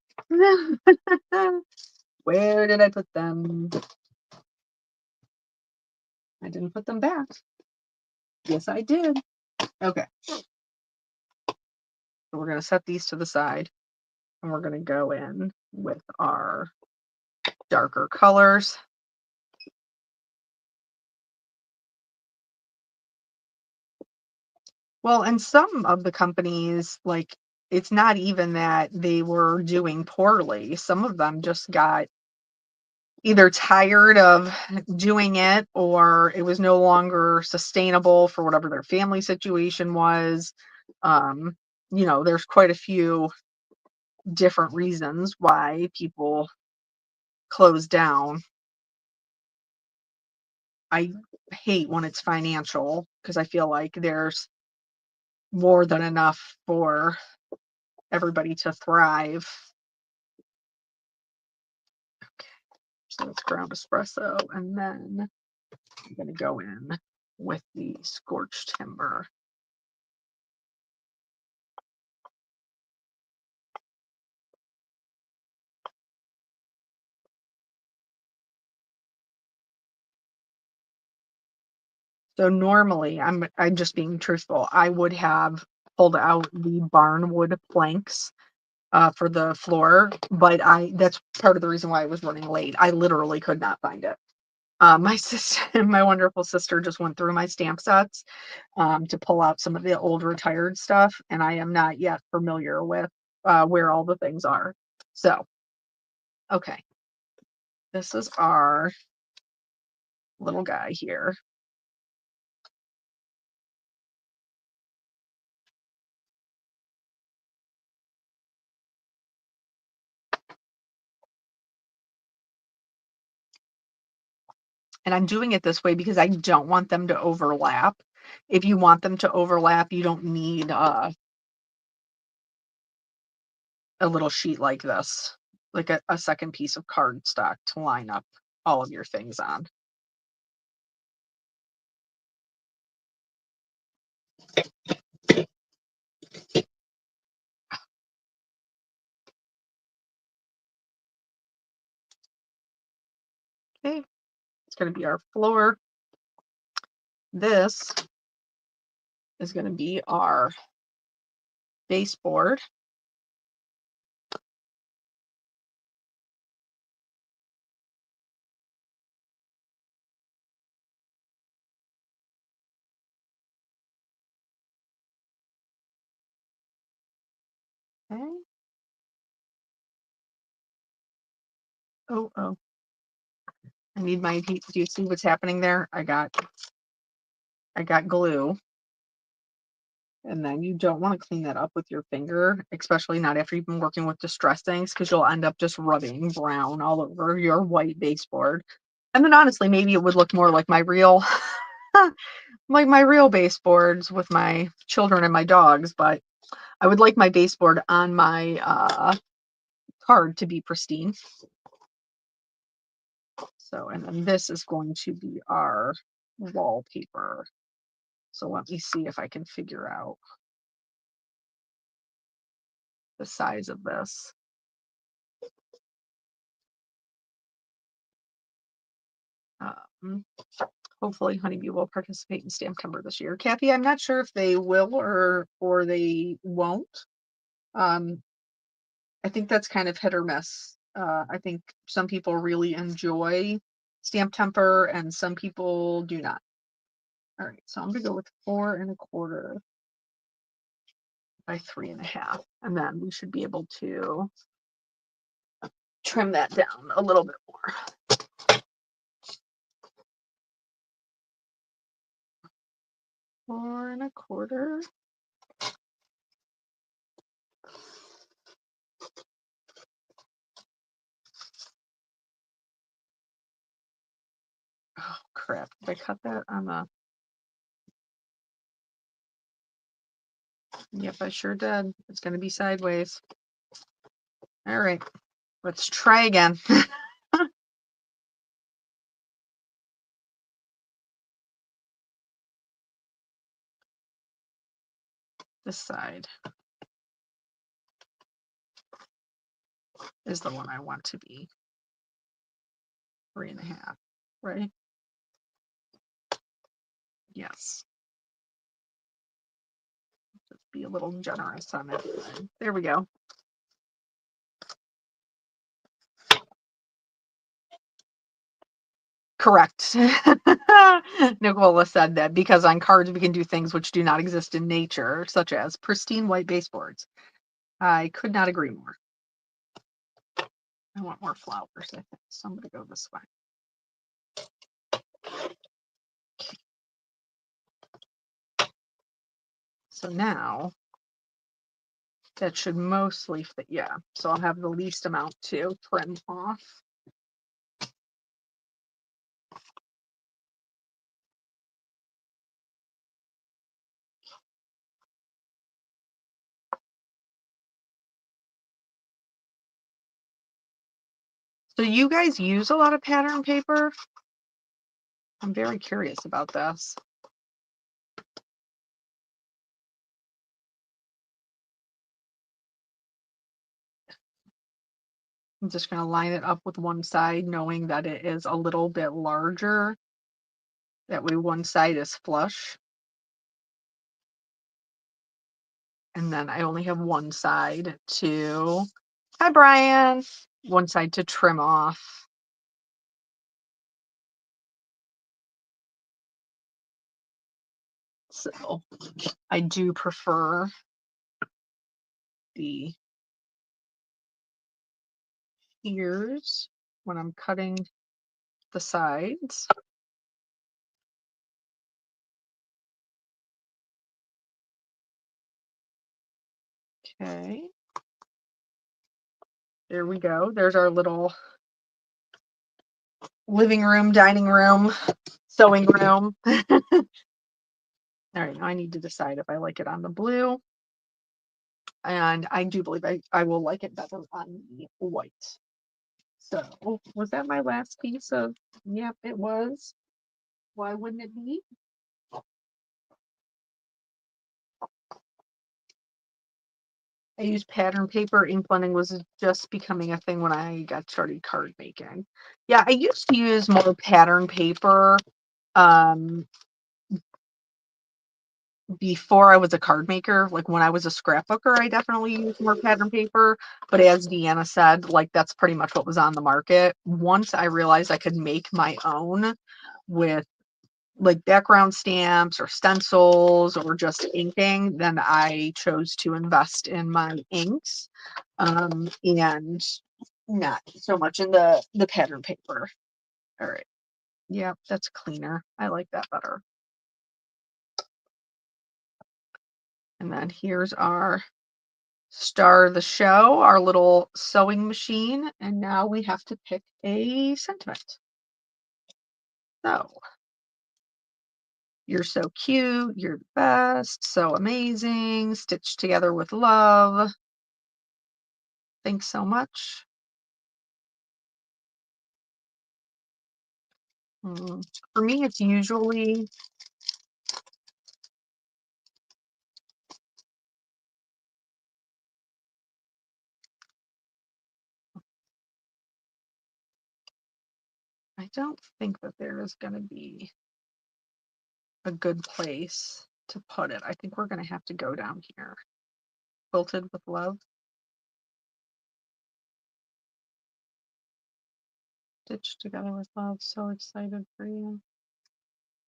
Where did I put them? I didn't put them back. Yes, I did. Okay. So we're going to set these to the side and we're going to go in with our darker colors. Well, and some of the companies, like, it's not even that they were doing poorly. Some of them just got either tired of doing it or it was no longer sustainable for whatever their family situation was. Um, there's quite a few different reasons why people close down. I hate when it's financial because I feel like there's more than enough for everybody to thrive. Okay, so it's ground espresso, and then I'm going to go in with the scorched timber. So normally, I'm just being truthful. I would have pulled out the barnwood planks for the floor, but that's part of the reason why I was running late. I literally could not find it. My sister, my wonderful sister, just went through my stamp sets to pull out some of the old retired stuff, and I am not yet familiar with where all the things are. So, okay, this is our little guy here. And I'm doing it this way because I don't want them to overlap. If you want them to overlap, you don't need a little sheet like this, like a second piece of cardstock to line up all of your things on. Okay, it's going to be our floor. This is going to be our baseboard. Okay. Oh, oh. I need my, do you see what's happening there? I got glue. And then you don't want to clean that up with your finger, especially not after you've been working with distress things, because you'll end up just rubbing brown all over your white baseboard. And then honestly, maybe it would look more like my real like my real baseboards with my children and my dogs, but I would like my baseboard on my card to be pristine. So, and then this is going to be our wallpaper. So let me see if I can figure out the size of this. Um, hopefully Honeybee will participate in Stamptember this year. Kathy, I'm not sure if they will or they won't. I think that's kind of hit or miss. I think some people really enjoy Stamptember and some people do not. All right, so I'm gonna go with 4 1/4 by 3 1/2, and then we should be able to trim that down a little bit more. 4 1/4. Oh crap! Did I cut that on the? Yep, I sure did. It's gonna be sideways. All right, let's try again. This side is the one I want to be 3 1/2, right? Yes. Just be a little generous on that side. There we go. Correct. Nicola said that because on cards we can do things which do not exist in nature, such as pristine white baseboards. I could not agree more. I want more flowers, I think. So I'm going to go this way. So now that should mostly fit. Yeah. So I'll have the least amount to trim off. So you guys use a lot of pattern paper? I'm very curious about this. I'm just going to line it up with one side, knowing that it is a little bit larger. That way one side is flush. And then I only have one side to, hi Brian, one side to trim off. So I do prefer the ears when I'm cutting the sides. Okay. There we go. There's our little living room, dining room, sewing room. All right, now I need to decide if I like it on the blue. And I do believe I will like it better on the white. So, was that my last piece of? Yep, it was. Why wouldn't it be? I used pattern paper. Ink blending was just becoming a thing when I got started card making. Yeah, I used to use more pattern paper before I was a card maker. Like when I was a scrapbooker, I definitely used more pattern paper. But as Deanna said, like that's pretty much what was on the market. Once I realized I could make my own with like background stamps or stencils or just inking, then I chose to invest in my inks and not so much in the pattern paper. All right. Yeah, that's cleaner. I like that better. And then here's our star of the show, our little sewing machine. And now we have to pick a sentiment. So, you're so cute, you're the best, so amazing, stitched together with love. Thanks so much. For me, it's usually I don't think that there is going to be a good place to put it. I think we're going to have to go down here. Quilted with love. Stitched together with love. So excited for you.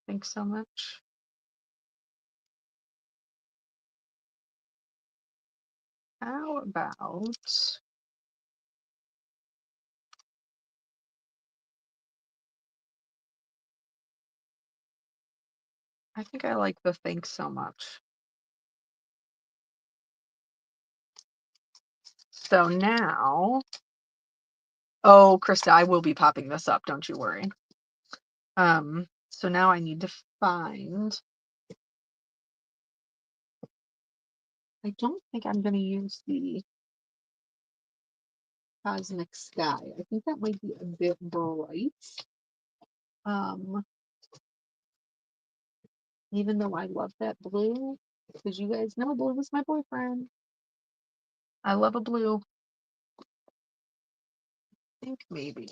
Thanks so much. How about I think I like the thanks so much. So now, oh, Krista, I will be popping this up. Don't you worry. So now I need to find, I don't think I'm going to use the Cosmic Sky. I think that might be a bit bright. Even though I love that blue, because you guys know blue was my boyfriend. I love a blue. I think maybe.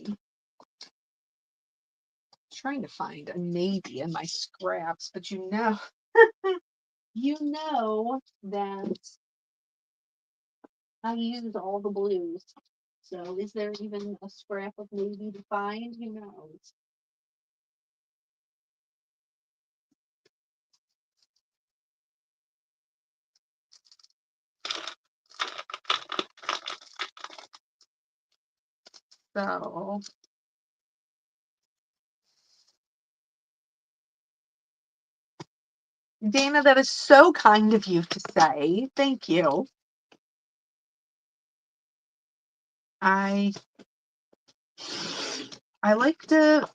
Trying to find a navy in my scraps, but you know, you know that I use all the blues. So is there even a scrap of navy to find? Who knows? So Dana, that is so kind of you to say. Thank you. I I like to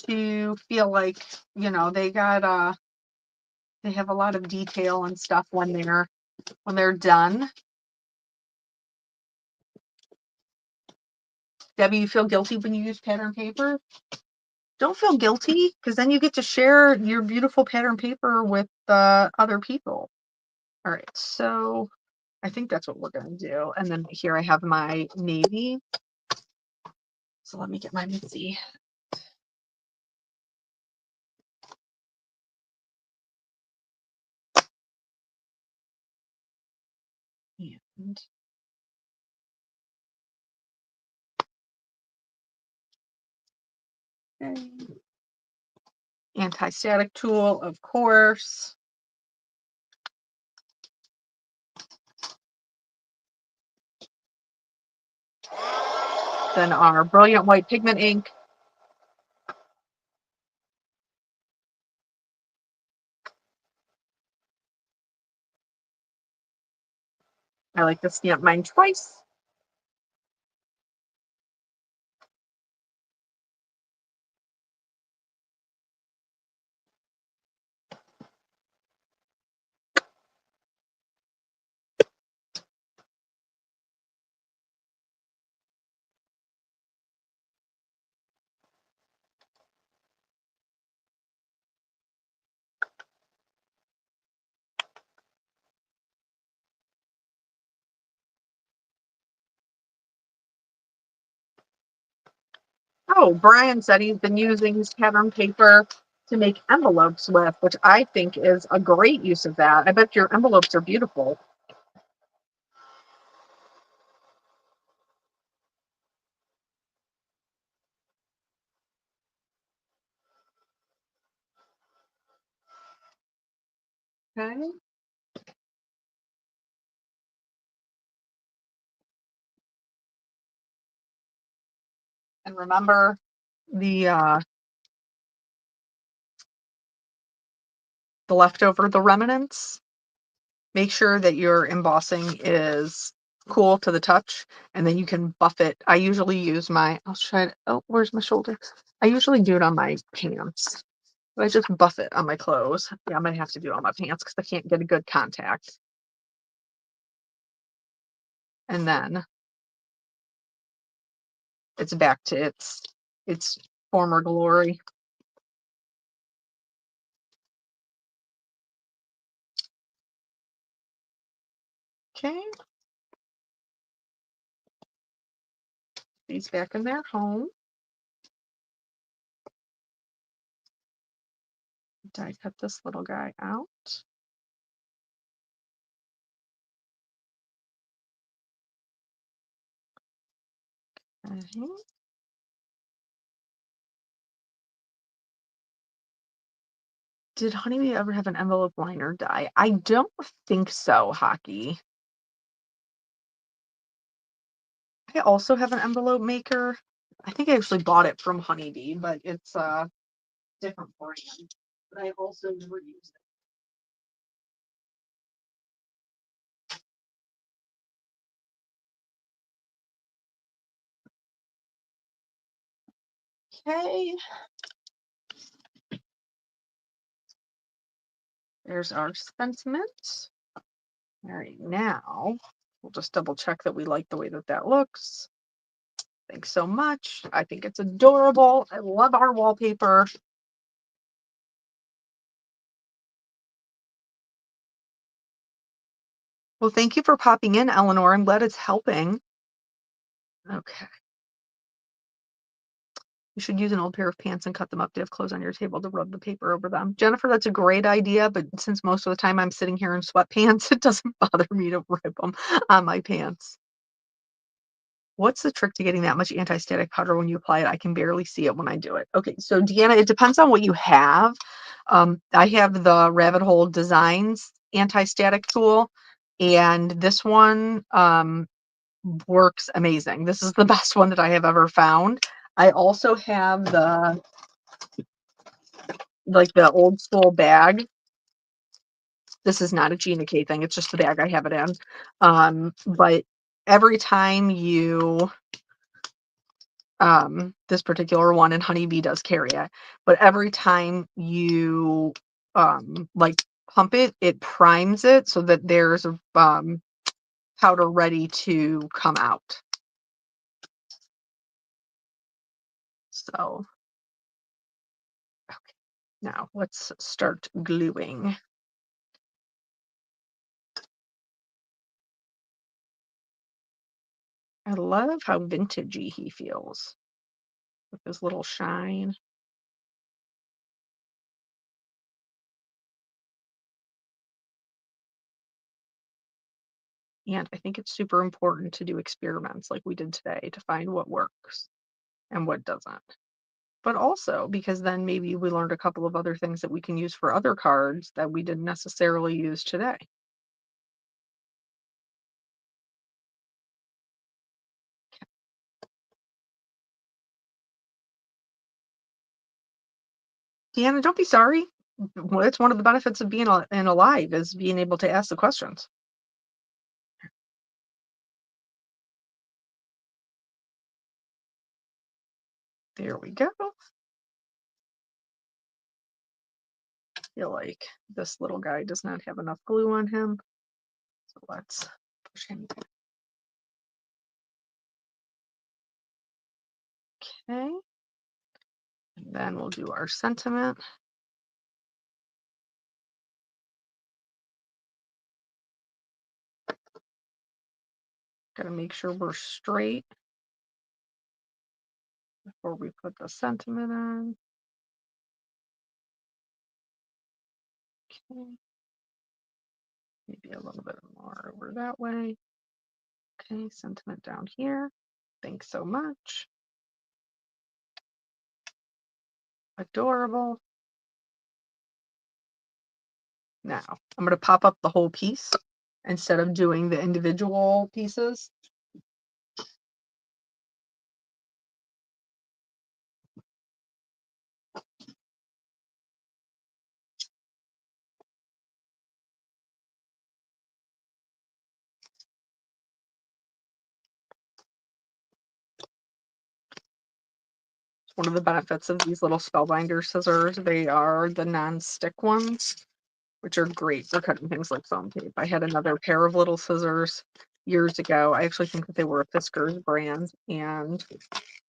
feel like, you know, they have a lot of detail and stuff when they're done. Debbie, you feel guilty when you use pattern paper? Don't feel guilty, because then you get to share your beautiful pattern paper with other people. All right, so I think that's what we're going to do. And then here I have my navy. So let me get my Mitzi. And okay. Anti-static tool, of course. Then our Brilliant White Pigment ink. I like to stamp mine twice. Oh, Brian said he's been using his pattern paper to make envelopes with, which I think is a great use of that. I bet your envelopes are beautiful. Okay. And remember the leftover, the remnants. Make sure that your embossing is cool to the touch, and then you can buff it. I usually use I'll try to, oh, where's my shoulder? I usually do it on my pants. But I just buff it on my clothes. Yeah, I'm gonna have to do it on my pants because I can't get a good contact. And then it's back to its former glory. Okay. These back in their home. Die cut this little guy out. Mhm. Did Honeybee ever have an envelope liner die? I don't think so, Hockey. I also have an envelope maker. I think I actually bought it from Honeybee, but it's a different brand. But I also never use it. Okay. There's our sentiment. All right, now we'll just double check that we like the way that that looks. Thanks so much. I think it's adorable. I love our wallpaper. Well, thank you for popping in, Eleanor. I'm glad it's helping. Okay. You should use an old pair of pants and cut them up to have clothes on your table to rub the paper over them. Jennifer, that's a great idea, but since most of the time I'm sitting here in sweatpants, it doesn't bother me to rip them on my pants. What's the trick to getting that much anti-static powder when you apply it? I can barely see it when I do it. Okay, so Deanna, it depends on what you have. I have the Rabbit Hole Designs anti-static tool, and this one works amazing. This is the best one that I have ever found. I also have the old school bag. This is not a Gina K thing. It's just the bag I have it in. But every time you this particular one, and Honeybee does carry it, but every time you like pump it, it primes it so that there's a powder ready to come out. So okay, now let's start gluing. I love how vintagey he feels with his little shine. And I think it's super important to do experiments like we did today to find what works and what doesn't. But also because then maybe we learned a couple of other things that we can use for other cards that we didn't necessarily use today. Deanna, don't be sorry. Well, it's one of the benefits of being and alive is being able to ask the questions. There we go. Feel like this little guy does not have enough glue on him. So let's push him back. Okay. And then we'll do our sentiment. Gotta make sure we're straight before we put the sentiment on. Okay. Maybe a little bit more over that way. Okay, sentiment down here. Thanks so much. Adorable. Now, I'm going to pop up the whole piece instead of doing the individual pieces. One of the benefits of these little Spellbinder scissors, they are the non-stick ones, which are great for cutting things like foam tape. I had another pair of little scissors years ago. I actually think that they were a Fiskars brand and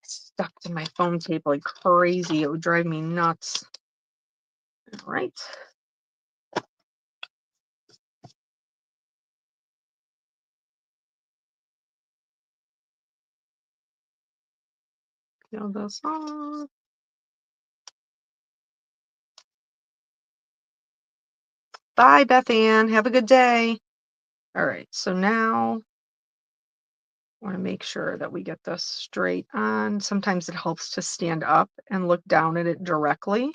stuck to my foam tape like crazy. It would drive me nuts. All right. Peel this off. Bye, Beth Ann. Have a good day. All right, so now I want to make sure that we get this straight on. Sometimes it helps to stand up and look down at it directly.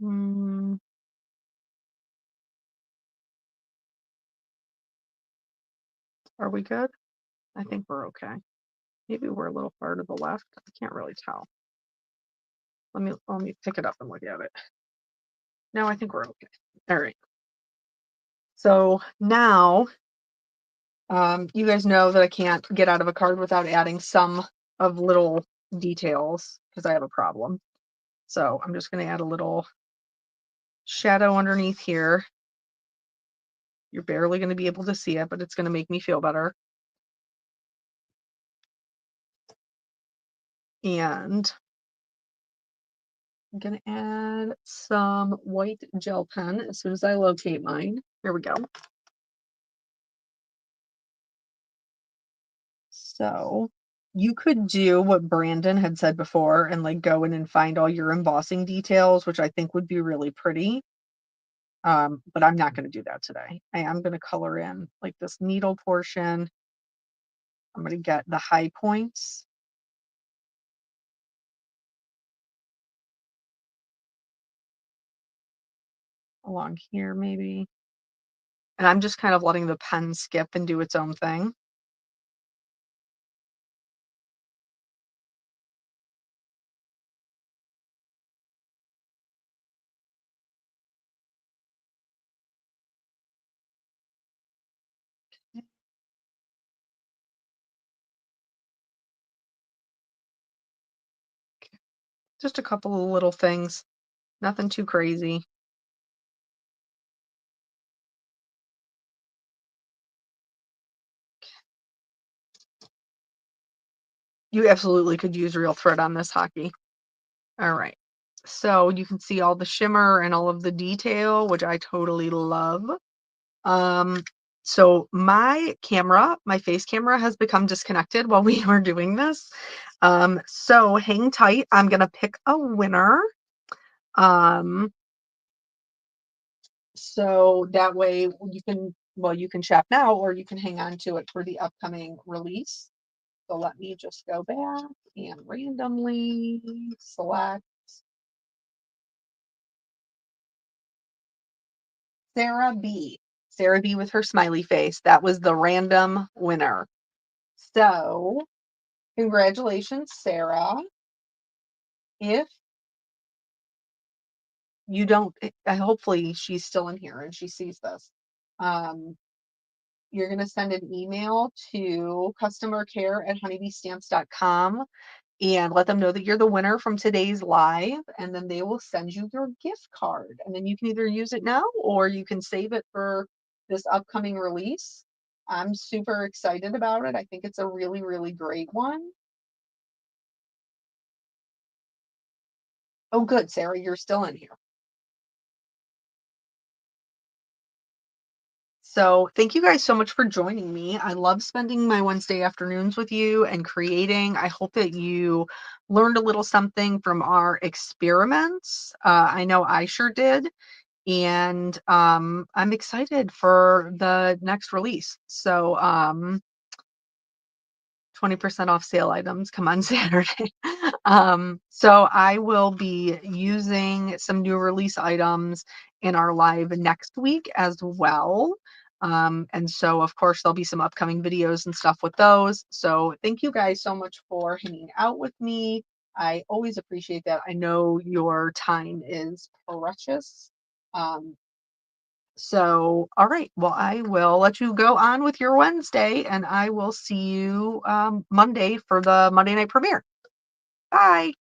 Mm, are we good? I think we're okay. Maybe we're a little far to the left. I can't really tell. Let me pick it up and look at it. No, I think we're okay. All right. So now you guys know that I can't get out of a card without adding some of little details because I have a problem. So I'm just going to add a little shadow underneath here. You're barely going to be able to see it, but it's going to make me feel better. And I'm going to add some white gel pen as soon as I locate mine. Here we go. So you could do what Brandon had said before and like go in and find all your embossing details, which I think would be really pretty. But I'm not going to do that today. I am going to color in like this needle portion. I'm going to get the high points. Along here maybe. And I'm just kind of letting the pen skip and do its own thing. Just a couple of little things. Nothing too crazy. You absolutely could use real thread on this hockey. All right. So you can see all the shimmer and all of the detail, which I totally love. Um, so my camera, my face camera has become disconnected while we were doing this. So hang tight. I'm gonna pick a winner. Um, So that way you can, well, you can shop now or you can hang on to it for the upcoming release. So let me just go back and randomly select Sarah B. Sarah B with her smiley face. That was the random winner. So congratulations, Sarah. If you don't, hopefully she's still in here and she sees this. Um, you're going to send an email to customercare@honeybeestamps.com and let them know that you're the winner from today's live, and then they will send you your gift card. And then you can either use it now or you can save it for this upcoming release. I'm super excited about it. I think it's a really, really great one. Oh, good, Sarah, you're still in here. So, thank you guys so much for joining me. I love spending my Wednesday afternoons with you and creating. I hope that you learned a little something from our experiments. I know I sure did. And I'm excited for the next release. So 20% off sale items come on Saturday. So I will be using some new release items in our live next week as well. And so, of course, there'll be some upcoming videos and stuff with those. So, thank you guys so much for hanging out with me. I always appreciate that. I know your time is precious. Um, so, all right. Well, I will let you go on with your Wednesday, and I will see you Monday for the Monday night premiere. Bye.